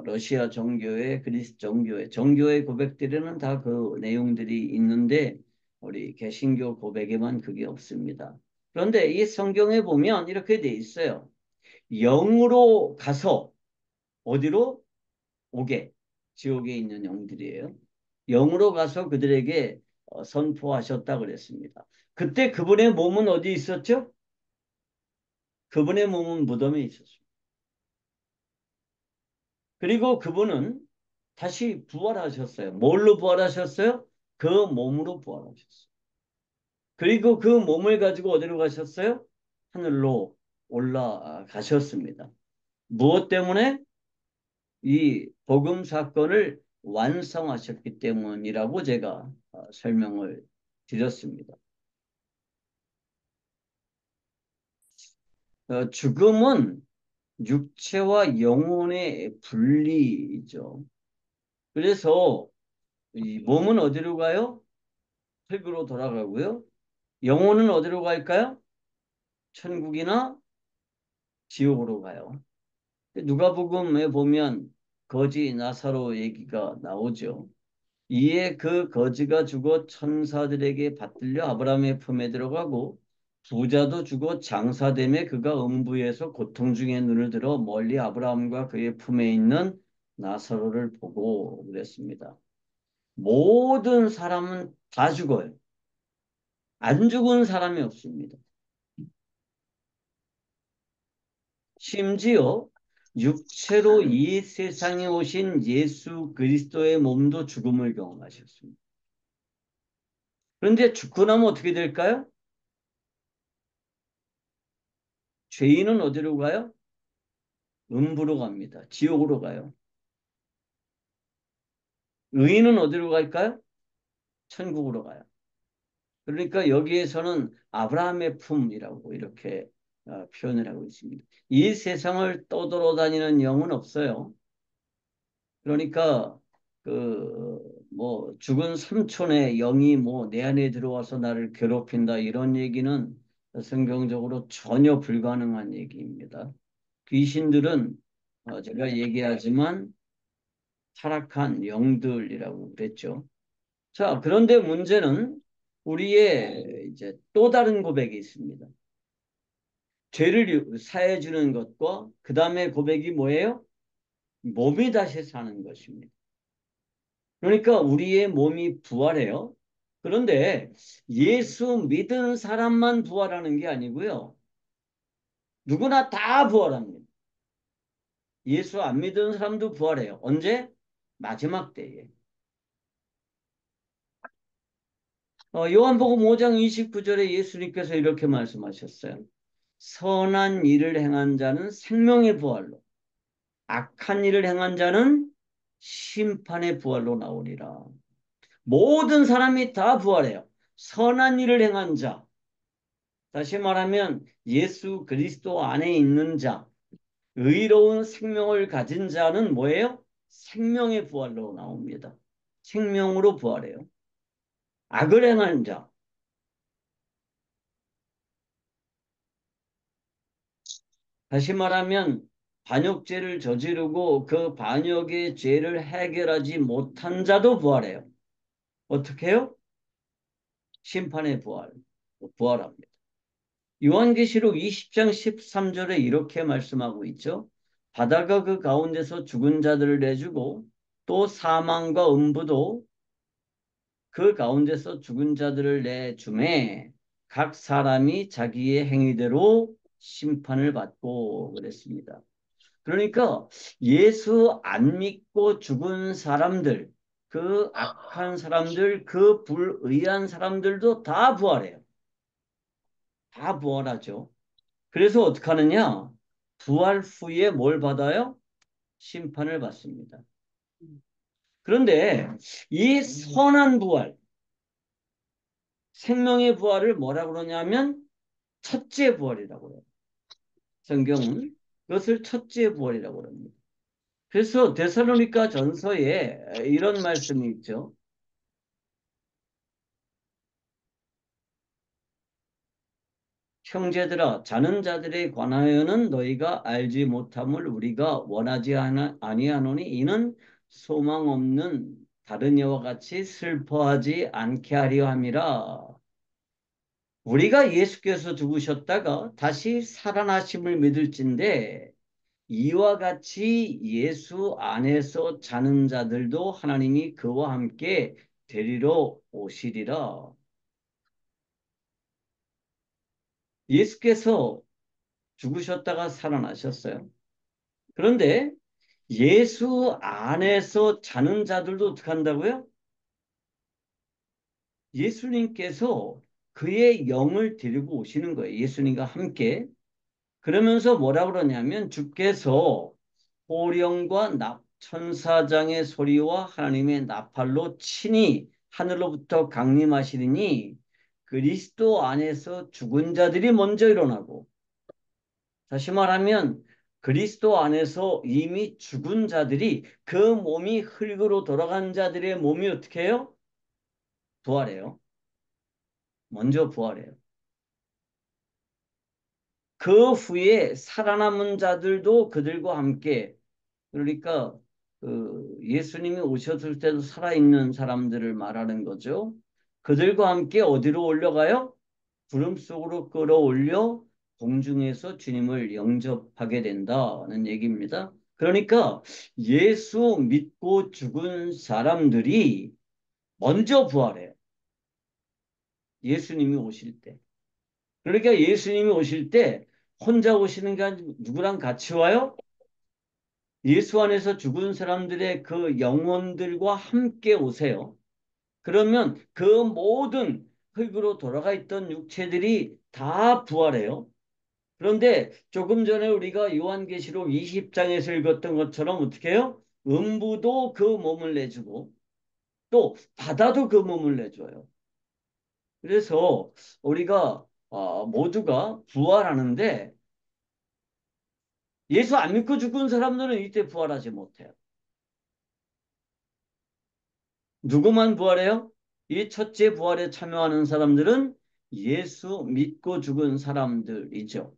러시아 정교회, 그리스 정교회, 정교회 고백들에는 다 그 내용들이 있는데 우리 개신교 고백에만 그게 없습니다. 그런데 이 성경에 보면 이렇게 돼 있어요. 영으로 가서 어디로? 옥에, 지옥에 있는 영들이에요. 영으로 가서 그들에게 선포하셨다 그랬습니다. 그때 그분의 몸은 어디 있었죠? 그분의 몸은 무덤에 있었습니다. 그리고 그분은 다시 부활하셨어요. 뭘로 부활하셨어요? 그 몸으로 부활하셨어요. 그리고 그 몸을 가지고 어디로 가셨어요? 하늘로 올라가셨습니다. 무엇 때문에? 이 복음 사건을 완성하셨기 때문이라고 제가 설명을 드렸습니다. 죽음은 육체와 영혼의 분리죠. 그래서 이 몸은 어디로 가요? 흙으로 돌아가고요. 영혼은 어디로 갈까요? 천국이나 지옥으로 가요. 누가복음에 보면 거지 나사로 얘기가 나오죠. 이에 그 거지가 죽어 천사들에게 받들려 아브라함의 품에 들어가고 부자도 죽어 장사됨에 그가 음부에서 고통 중에 눈을 들어 멀리 아브라함과 그의 품에 있는 나사로를 보고 그랬습니다. 모든 사람은 다 죽어요. 안 죽은 사람이 없습니다. 심지어 육체로 이 세상에 오신 예수 그리스도의 몸도 죽음을 경험하셨습니다. 그런데 죽고 나면 어떻게 될까요? 죄인은 어디로 가요? 음부로 갑니다. 지옥으로 가요. 의인은 어디로 갈까요? 천국으로 가요. 그러니까 여기에서는 아브라함의 품이라고 이렇게 표현을 하고 있습니다. 이 세상을 떠돌아다니는 영은 없어요. 그러니까 그 뭐 죽은 삼촌의 영이 뭐 내 안에 들어와서 나를 괴롭힌다 이런 얘기는 성경적으로 전혀 불가능한 얘기입니다. 귀신들은 제가 얘기하지만 타락한 영들이라고 그랬죠. 자, 그런데 문제는 우리의 이제 또 다른 고백이 있습니다. 죄를 사해 주는 것과 그 다음에 고백이 뭐예요? 몸이 다시 사는 것입니다. 그러니까 우리의 몸이 부활해요. 그런데 예수 믿은 사람만 부활하는 게 아니고요. 누구나 다 부활합니다. 예수 안 믿은 사람도 부활해요. 언제? 마지막 때에. 요한복음 5장 29절에 예수님께서 이렇게 말씀하셨어요. 선한 일을 행한 자는 생명의 부활로, 악한 일을 행한 자는 심판의 부활로 나오리라. 모든 사람이 다 부활해요. 선한 일을 행한 자, 다시 말하면 예수 그리스도 안에 있는 자, 의로운 생명을 가진 자는 뭐예요? 생명의 부활로 나옵니다. 생명으로 부활해요. 악을 행한 자, 다시 말하면 반역죄를 저지르고 그 반역의 죄를 해결하지 못한 자도 부활해요. 어떻게 해요? 심판의 부활, 부활합니다. 요한계시록 20장 13절에 이렇게 말씀하고 있죠. 바다가 그 가운데서 죽은 자들을 내주고 또 사망과 음부도 그 가운데서 죽은 자들을 내주매 각 사람이 자기의 행위대로 심판을 받고 그랬습니다. 그러니까 예수 안 믿고 죽은 사람들, 그 악한 사람들, 그 불의한 사람들도 다 부활해요. 다 부활하죠. 그래서 어떻게 하느냐? 부활 후에 뭘 받아요? 심판을 받습니다. 그런데 이 선한 부활, 생명의 부활을 뭐라고 그러냐면 첫째 부활이라고 해요. 성경은 그것을 첫째 부활이라고 합니다. 그래서 데살로니가 전서에 이런 말씀이 있죠. 형제들아 자는 자들에 관하여는 너희가 알지 못함을 우리가 원하지 아니하노니 이는 소망 없는 다른 이와 같이 슬퍼하지 않게 하려 함이라. 우리가 예수께서 죽으셨다가 다시 살아나심을 믿을진데 이와 같이 예수 안에서 자는 자들도 하나님이 그와 함께 데리러 오시리라. 예수께서 죽으셨다가 살아나셨어요. 그런데 예수 안에서 자는 자들도 어떻게 한다고요? 예수님께서 그의 영을 데리고 오시는 거예요. 예수님과 함께. 그러면서 뭐라 그러냐면 주께서 호령과 천사장의 소리와 하나님의 나팔로 친히 하늘로부터 강림하시리니 그리스도 안에서 죽은 자들이 먼저 일어나고 다시 말하면 그리스도 안에서 이미 죽은 자들이 그 몸이 흙으로 돌아간 자들의 몸이 어떻게 해요? 부활해요. 먼저 부활해요. 그 후에 살아남은 자들도 그들과 함께 그러니까 그 예수님이 오셨을 때도 살아있는 사람들을 말하는 거죠. 그들과 함께 어디로 올려가요? 구름 속으로 끌어올려 공중에서 주님을 영접하게 된다는 얘기입니다. 그러니까 예수 믿고 죽은 사람들이 먼저 부활해요. 예수님이 오실 때. 그러니까 예수님이 오실 때 혼자 오시는 게 아니고 누구랑 같이 와요? 예수 안에서 죽은 사람들의 그 영혼들과 함께 오세요. 그러면 그 모든 흙으로 돌아가 있던 육체들이 다 부활해요. 그런데 조금 전에 우리가 요한계시록 20장에서 읽었던 것처럼 어떻게 해요? 음부도 그 몸을 내주고 또 바다도 그 몸을 내줘요. 그래서 우리가 모두가 부활하는데 예수 안 믿고 죽은 사람들은 이때 부활하지 못해요. 누구만 부활해요? 이 첫째 부활에 참여하는 사람들은 예수 믿고 죽은 사람들이죠.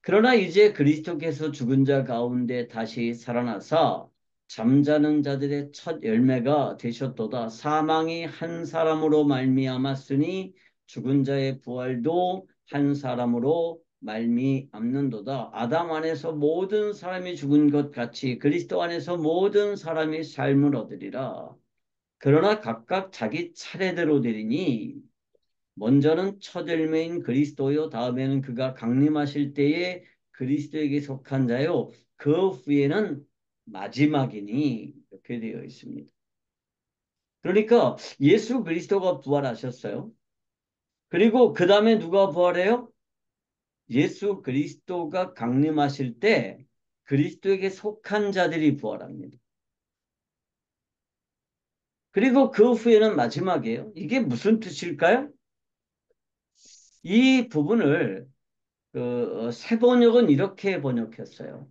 그러나 이제 그리스도께서 죽은 자 가운데 다시 살아나사 잠자는 자들의 첫 열매가 되셨도다. 사망이 한 사람으로 말미암았으니 죽은 자의 부활도 한 사람으로 말미암는도다. 아담 안에서 모든 사람이 죽은 것 같이 그리스도 안에서 모든 사람이 삶을 얻으리라. 그러나 각각 자기 차례대로 되리니 먼저는 첫 열매인 그리스도요, 다음에는 그가 강림하실 때에 그리스도에게 속한 자요, 그 후에는 마지막이니 이렇게 되어 있습니다. 그러니까 예수 그리스도가 부활하셨어요. 그리고 그 다음에 누가 부활해요? 예수 그리스도가 강림하실 때 그리스도에게 속한 자들이 부활합니다. 그리고 그 후에는 마지막이에요. 이게 무슨 뜻일까요? 이 부분을 세번역은 이렇게 번역했어요.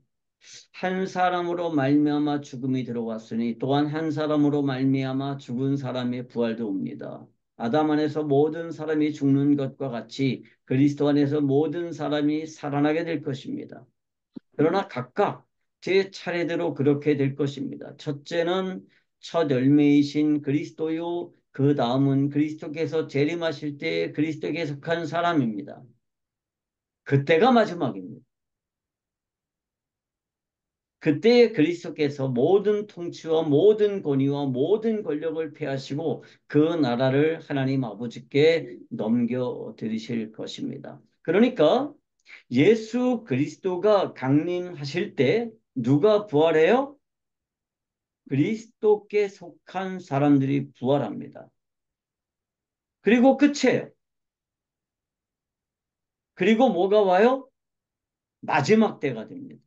한 사람으로 말미암아 죽음이 들어왔으니 또한 한 사람으로 말미암아 죽은 사람의 부활도 옵니다. 아담 안에서 모든 사람이 죽는 것과 같이 그리스도 안에서 모든 사람이 살아나게 될 것입니다. 그러나 각각 제 차례대로 그렇게 될 것입니다. 첫째는 첫 열매이신 그리스도요. 그 다음은 그리스도께서 재림하실 때 그리스도께 속한 사람입니다. 그때가 마지막입니다. 그때에 그리스도께서 모든 통치와 모든 권위와 모든 권력을 폐하시고 그 나라를 하나님 아버지께 넘겨드리실 것입니다. 그러니까 예수 그리스도가 강림하실 때 누가 부활해요? 그리스도께 속한 사람들이 부활합니다. 그리고 끝이에요. 그리고 뭐가 와요? 마지막 때가 됩니다.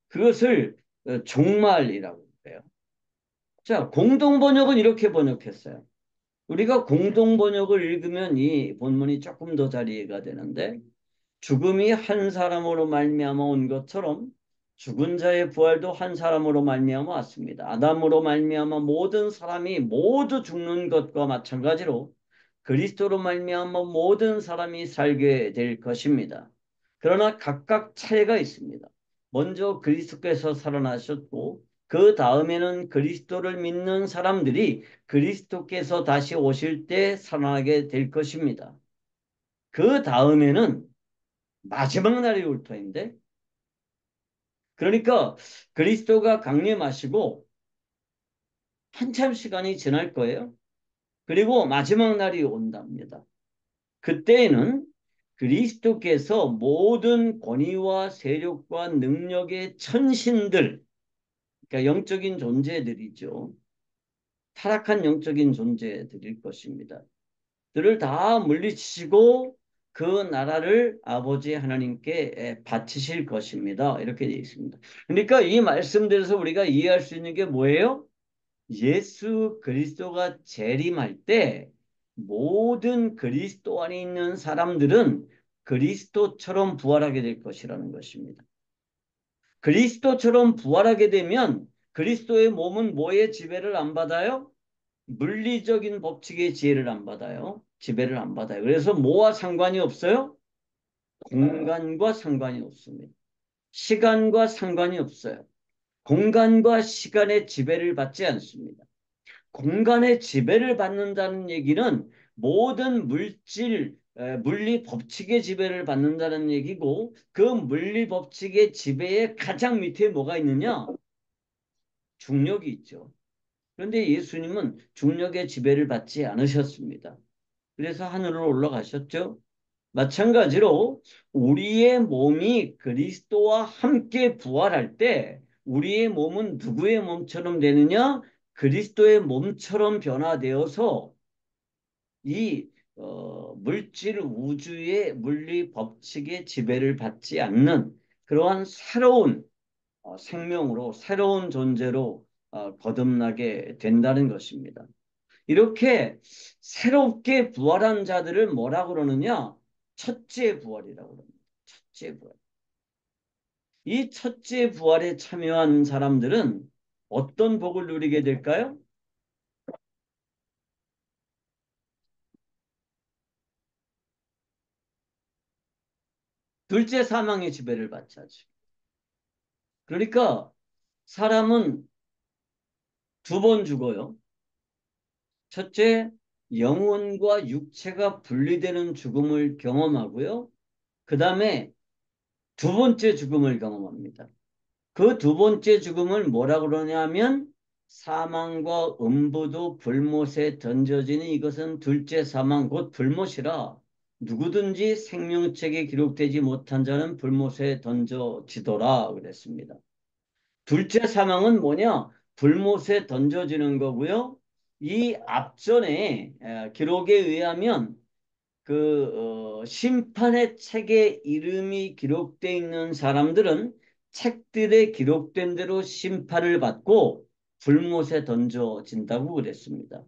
그것을 종말이라고 해요. 자, 공동 번역은 이렇게 번역했어요. 우리가 공동 번역을 읽으면 이 본문이 조금 더 잘 이해가 되는데 죽음이 한 사람으로 말미암아 온 것처럼 죽은 자의 부활도 한 사람으로 말미암아 왔습니다. 아담으로 말미암아 모든 사람이 모두 죽는 것과 마찬가지로 그리스도로 말미암아 모든 사람이 살게 될 것입니다. 그러나 각각 차이가 있습니다. 먼저 그리스도께서 살아나셨고 그 다음에는 그리스도를 믿는 사람들이 그리스도께서 다시 오실 때 살아나게 될 것입니다. 그 다음에는 마지막 날이 올 터인데, 그러니까 그리스도가 강림하시고 한참 시간이 지날 거예요. 그리고 마지막 날이 온답니다. 그때에는 그리스도께서 모든 권위와 세력과 능력의 천신들, 그러니까 영적인 존재들이죠. 타락한 영적인 존재들일 것입니다. 들을 다 물리치시고 그 나라를 아버지 하나님께 바치실 것입니다. 이렇게 되어 있습니다. 그러니까 이 말씀들에서 우리가 이해할 수 있는 게 뭐예요? 예수 그리스도가 재림할 때 모든 그리스도 안에 있는 사람들은 그리스도처럼 부활하게 될 것이라는 것입니다. 그리스도처럼 부활하게 되면 그리스도의 몸은 뭐의 지배를 안 받아요? 물리적인 법칙의 지혜를 안 받아요. 지배를 안 받아요. 그래서 뭐와 상관이 없어요? 공간과 상관이 없습니다. 시간과 상관이 없어요. 공간과 시간의 지배를 받지 않습니다. 공간의 지배를 받는다는 얘기는 모든 물리 법칙의 지배를 받는다는 얘기고 그 물리 법칙의 지배의 가장 밑에 뭐가 있느냐? 중력이 있죠. 그런데 예수님은 중력의 지배를 받지 않으셨습니다. 그래서 하늘로 올라가셨죠. 마찬가지로 우리의 몸이 그리스도와 함께 부활할 때 우리의 몸은 누구의 몸처럼 되느냐? 그리스도의 몸처럼 변화되어서 이 물질 우주의 물리 법칙의 지배를 받지 않는 그러한 새로운 생명으로 새로운 존재로 거듭나게 된다는 것입니다. 이렇게 새롭게 부활한 자들을 뭐라 그러느냐? 첫째 부활이라고 합니다. 첫째 부활. 이 첫째 부활에 참여한 사람들은 어떤 복을 누리게 될까요? 둘째 사망의 지배를 받지 않습니다. 그러니까 사람은 두 번 죽어요. 첫째, 영혼과 육체가 분리되는 죽음을 경험하고요. 그 다음에 두 번째 죽음을 경험합니다. 그 두 번째 죽음을 뭐라 그러냐면 사망과 음부도 불못에 던져지는 이것은 둘째 사망 곧 불못이라 누구든지 생명책에 기록되지 못한 자는 불못에 던져지더라 그랬습니다. 둘째 사망은 뭐냐? 불못에 던져지는 거고요. 이 앞전에 기록에 의하면 심판의 책에 이름이 기록되어 있는 사람들은 책들에 기록된 대로 심판을 받고 불못에 던져진다고 그랬습니다.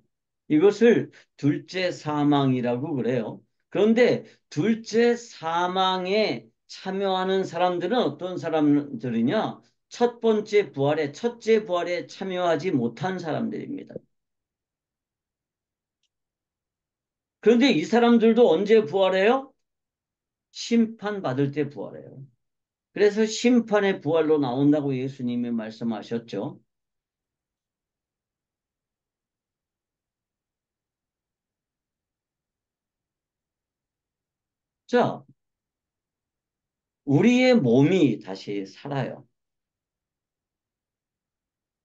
이것을 둘째 사망이라고 그래요. 그런데 둘째 사망에 참여하는 사람들은 어떤 사람들이냐? 첫 번째 부활에, 첫째 부활에 참여하지 못한 사람들입니다. 그런데 이 사람들도 언제 부활해요? 심판받을 때 부활해요. 그래서 심판의 부활로 나온다고 예수님이 말씀하셨죠. 자, 우리의 몸이 다시 살아요.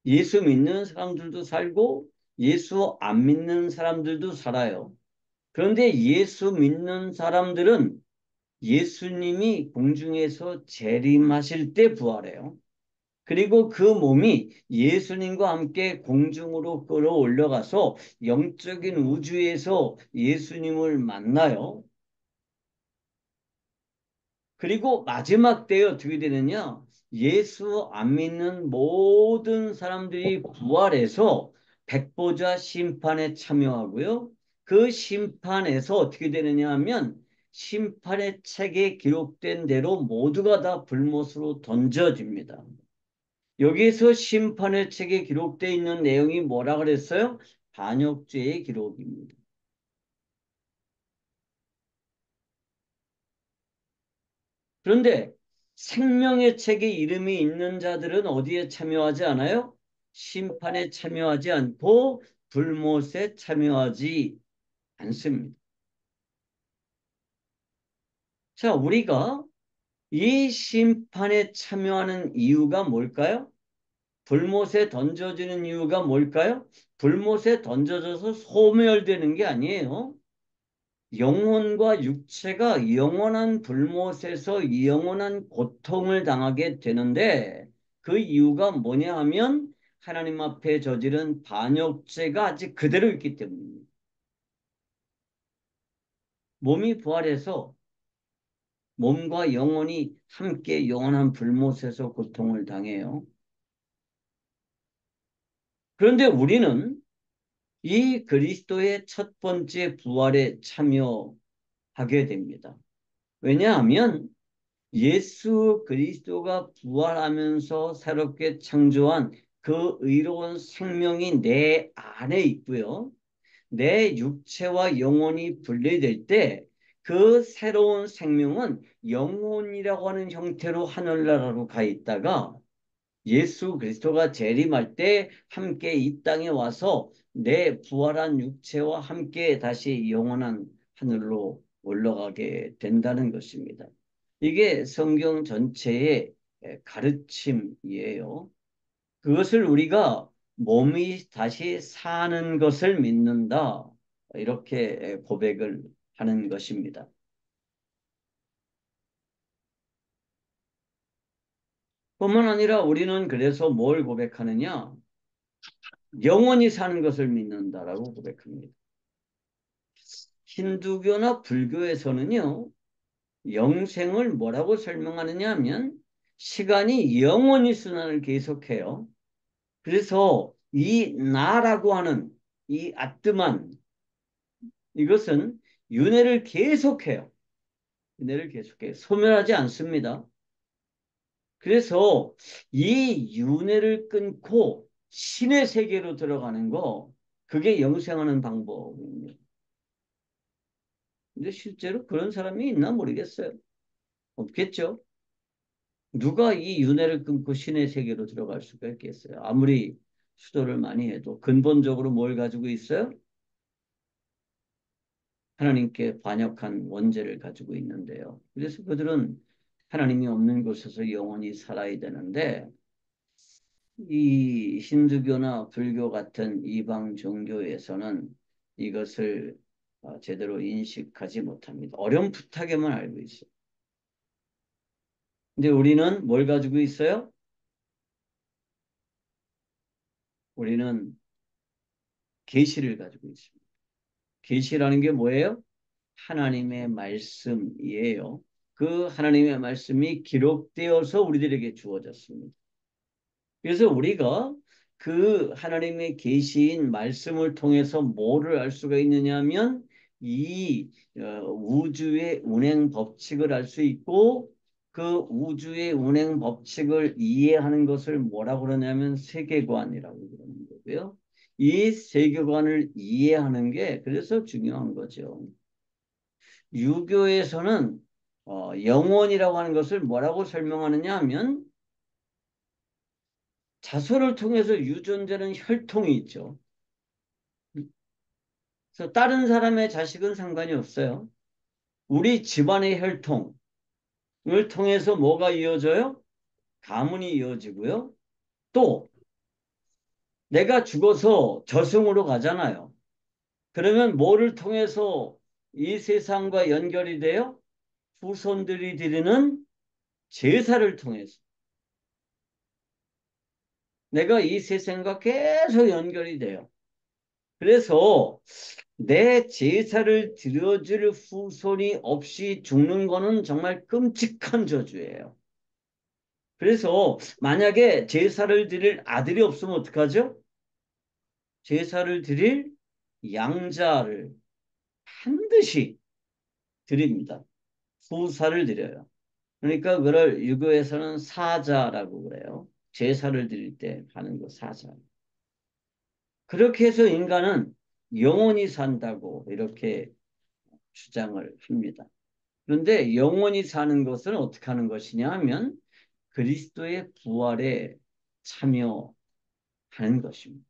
예수 믿는 사람들도 살고 예수 안 믿는 사람들도 살아요. 그런데 예수 믿는 사람들은 예수님이 공중에서 재림하실 때 부활해요. 그리고 그 몸이 예수님과 함께 공중으로 끌어올려가서 영적인 우주에서 예수님을 만나요. 그리고 마지막 때에 어떻게 되느냐? 예수 안 믿는 모든 사람들이 부활해서 백보자 심판에 참여하고요. 그 심판에서 어떻게 되느냐 하면 심판의 책에 기록된 대로 모두가 다 불못으로 던져집니다. 여기에서 심판의 책에 기록되어 있는 내용이 뭐라 그랬어요? 반역죄의 기록입니다. 그런데 생명의 책에 이름이 있는 자들은 어디에 참여하지 않아요? 심판에 참여하지 않고 불못에 참여하지 않습니다. 자, 우리가 이 심판에 참여하는 이유가 뭘까요? 불못에 던져지는 이유가 뭘까요? 불못에 던져져서 소멸되는 게 아니에요. 영혼과 육체가 영원한 불못에서 영원한 고통을 당하게 되는데 그 이유가 뭐냐 하면 하나님 앞에 저지른 반역죄가 아직 그대로 있기 때문입니다. 몸이 부활해서 몸과 영혼이 함께 영원한 불못에서 고통을 당해요. 그런데 우리는 이 그리스도의 첫 번째 부활에 참여하게 됩니다. 왜냐하면 예수 그리스도가 부활하면서 새롭게 창조한 그 의로운 생명이 내 안에 있고요. 내 육체와 영혼이 분리될 때 그 새로운 생명은 영혼이라고 하는 형태로 하늘나라로 가 있다가 예수 그리스도가 재림할 때 함께 이 땅에 와서 내 부활한 육체와 함께 다시 영원한 하늘로 올라가게 된다는 것입니다. 이게 성경 전체의 가르침이에요. 그것을 우리가 몸이 다시 사는 것을 믿는다. 이렇게 고백을 하는 것입니다. 뿐만 아니라 우리는 그래서 뭘 고백하느냐? 영원히 사는 것을 믿는다라고 고백합니다. 힌두교나 불교에서는요, 영생을 뭐라고 설명하느냐 하면 시간이 영원히 순환을 계속해요. 그래서 이 나라고 하는 이 아트만 이것은 윤회를 계속해요. 윤회를 계속해요. 소멸하지 않습니다. 그래서 이 윤회를 끊고 신의 세계로 들어가는 거 그게 영생하는 방법입니다. 근데 실제로 그런 사람이 있나 모르겠어요. 없겠죠? 누가 이 윤회를 끊고 신의 세계로 들어갈 수가 있겠어요? 아무리 수도를 많이 해도 근본적으로 뭘 가지고 있어요? 하나님께 반역한 원죄를 가지고 있는데요. 그래서 그들은 하나님이 없는 곳에서 영원히 살아야 되는데 이 힌두교나 불교 같은 이방 종교에서는 이것을 제대로 인식하지 못합니다. 어렴풋하게만 알고 있어요. 근데 우리는 뭘 가지고 있어요? 우리는 계시를 가지고 있습니다. 계시라는 게 뭐예요? 하나님의 말씀이에요. 그 하나님의 말씀이 기록되어서 우리들에게 주어졌습니다. 그래서 우리가 그 하나님의 계시인 말씀을 통해서 뭐를 알 수가 있느냐 하면 이 우주의 운행 법칙을 알 수 있고 그 우주의 운행 법칙을 이해하는 것을 뭐라고 그러냐면 세계관이라고 그러는 거고요. 이 세계관을 이해하는 게 그래서 중요한 거죠. 유교에서는 영혼이라고 하는 것을 뭐라고 설명하느냐 하면 자손을 통해서 유전되는 혈통이 있죠. 그래서 다른 사람의 자식은 상관이 없어요. 우리 집안의 혈통을 통해서 뭐가 이어져요? 가문이 이어지고요. 또 내가 죽어서 저승으로 가잖아요. 그러면 뭐를 통해서 이 세상과 연결이 돼요? 후손들이 드리는 제사를 통해서. 내가 이 세상과 계속 연결이 돼요. 그래서 내 제사를 드려줄 후손이 없이 죽는 거는 정말 끔찍한 저주예요. 그래서 만약에 제사를 드릴 아들이 없으면 어떡하죠? 제사를 드릴 양자를 반드시 드립니다. 후사를 드려요. 그러니까 그걸 유교에서는 사자라고 그래요. 제사를 드릴 때 하는 거 사자. 그렇게 해서 인간은 영원히 산다고 이렇게 주장을 합니다. 그런데 영원히 사는 것은 어떻게 하는 것이냐 하면 그리스도의 부활에 참여하는 것입니다.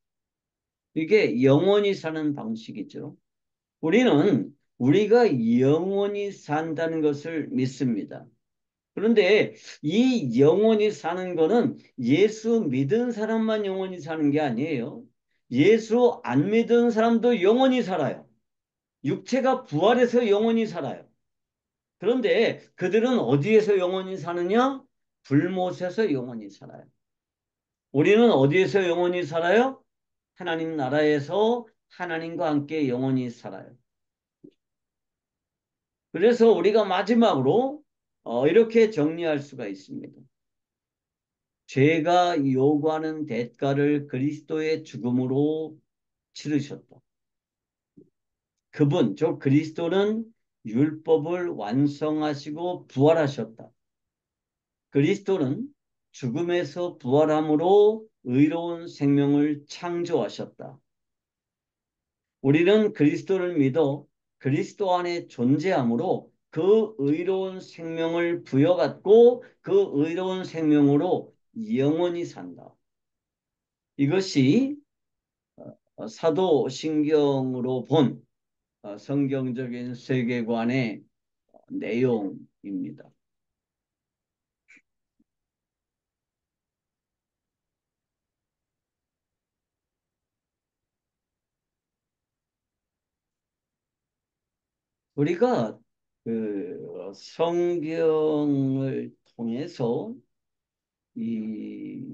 이게 영원히 사는 방식이죠. 우리는 우리가 영원히 산다는 것을 믿습니다. 그런데 이 영원히 사는 거는 예수 믿은 사람만 영원히 사는 게 아니에요. 예수 안 믿은 사람도 영원히 살아요. 육체가 부활해서 영원히 살아요. 그런데 그들은 어디에서 영원히 사느냐? 불못에서 영원히 살아요. 우리는 어디에서 영원히 살아요? 하나님 나라에서 하나님과 함께 영원히 살아요. 그래서 우리가 마지막으로 이렇게 정리할 수가 있습니다. 죄가 요구하는 대가를 그리스도의 죽음으로 치르셨다. 그분, 즉 그리스도는 율법을 완성하시고 부활하셨다. 그리스도는 죽음에서 부활함으로 의로운 생명을 창조하셨다. 우리는 그리스도를 믿어 그리스도 안에 존재함으로 그 의로운 생명을 부여받고 그 의로운 생명으로 영원히 산다. 이것이 사도신경으로 본 성경적인 세계관의 내용입니다. 우리가 그 성경을 통해서 이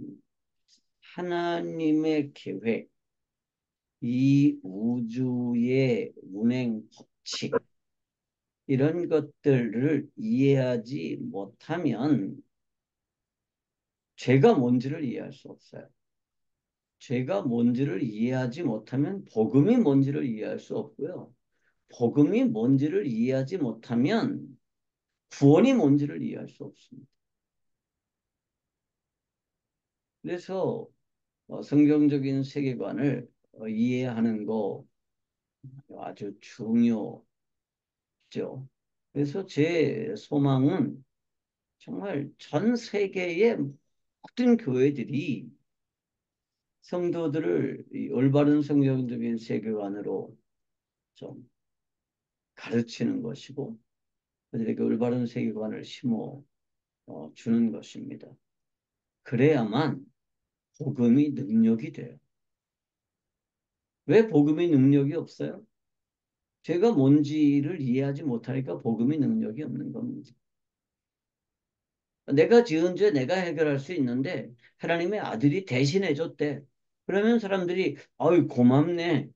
하나님의 계획, 이 우주의 운행 법칙, 이런 것들을 이해하지 못하면 죄가 뭔지를 이해할 수 없어요. 죄가 뭔지를 이해하지 못하면 복음이 뭔지를 이해할 수 없고요. 복음이 뭔지를 이해하지 못하면 구원이 뭔지를 이해할 수 없습니다. 그래서 성경적인 세계관을 이해하는 거 아주 중요죠. 그래서 제 소망은 정말 전 세계의 모든 교회들이 성도들을 이 올바른 성경적인 세계관으로 좀 가르치는 것이고, 그들에게 올바른 세계관을 심어 주는 것입니다. 그래야만 복음이 능력이 돼요. 왜 복음이 능력이 없어요? 죄가 뭔지를 이해하지 못하니까 복음이 능력이 없는 겁니다. 내가 지은 죄 내가 해결할 수 있는데 하나님의 아들이 대신해 줬대. 그러면 사람들이 아유 고맙네.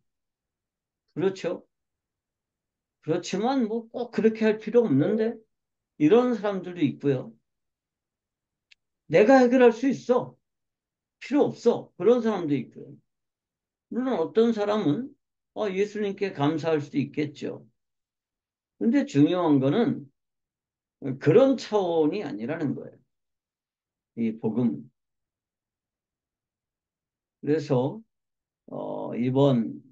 그렇죠? 그렇지만 뭐 꼭 그렇게 할 필요 없는데 이런 사람들도 있고요. 내가 해결할 수 있어. 필요 없어. 그런 사람도 있고요. 물론 어떤 사람은 예수님께 감사할 수도 있겠죠. 근데 중요한 거는 그런 차원이 아니라는 거예요. 이 복음. 그래서 이번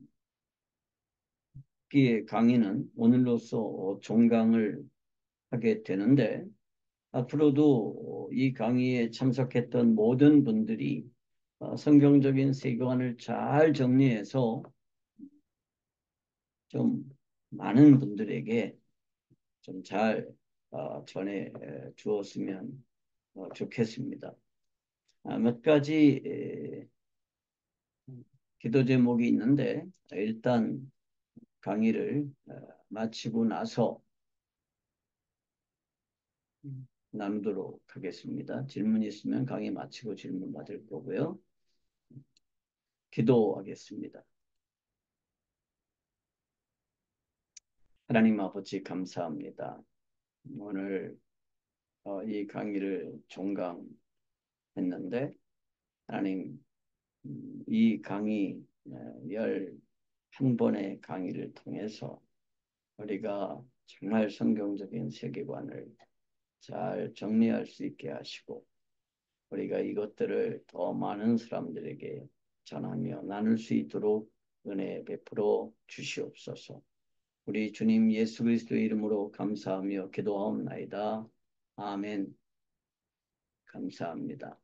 기회 강의는 오늘로써 종강을 하게 되는데 앞으로도 이 강의에 참석했던 모든 분들이 성경적인 세계관을 잘 정리해서 좀 많은 분들에게 좀 잘 전해 주었으면 좋겠습니다. 몇 가지 기도 제목이 있는데 일단 강의를 마치고 나서 나누도록 하겠습니다. 질문 있으면 강의 마치고 질문 받을 거고요. 기도하겠습니다. 하나님 아버지 감사합니다. 오늘 이 강의를 종강했는데 하나님 이 강의 11번의 강의를 통해서 우리가 정말 성경적인 세계관을 잘 정리할 수 있게 하시고 우리가 이것들을 더 많은 사람들에게 전하며 나눌 수 있도록 은혜 베풀어 주시옵소서. 우리 주님 예수 그리스도의 이름으로 감사하며 기도하옵나이다. 아멘. 감사합니다.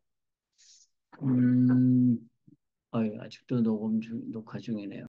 아직도 녹화 중이네요.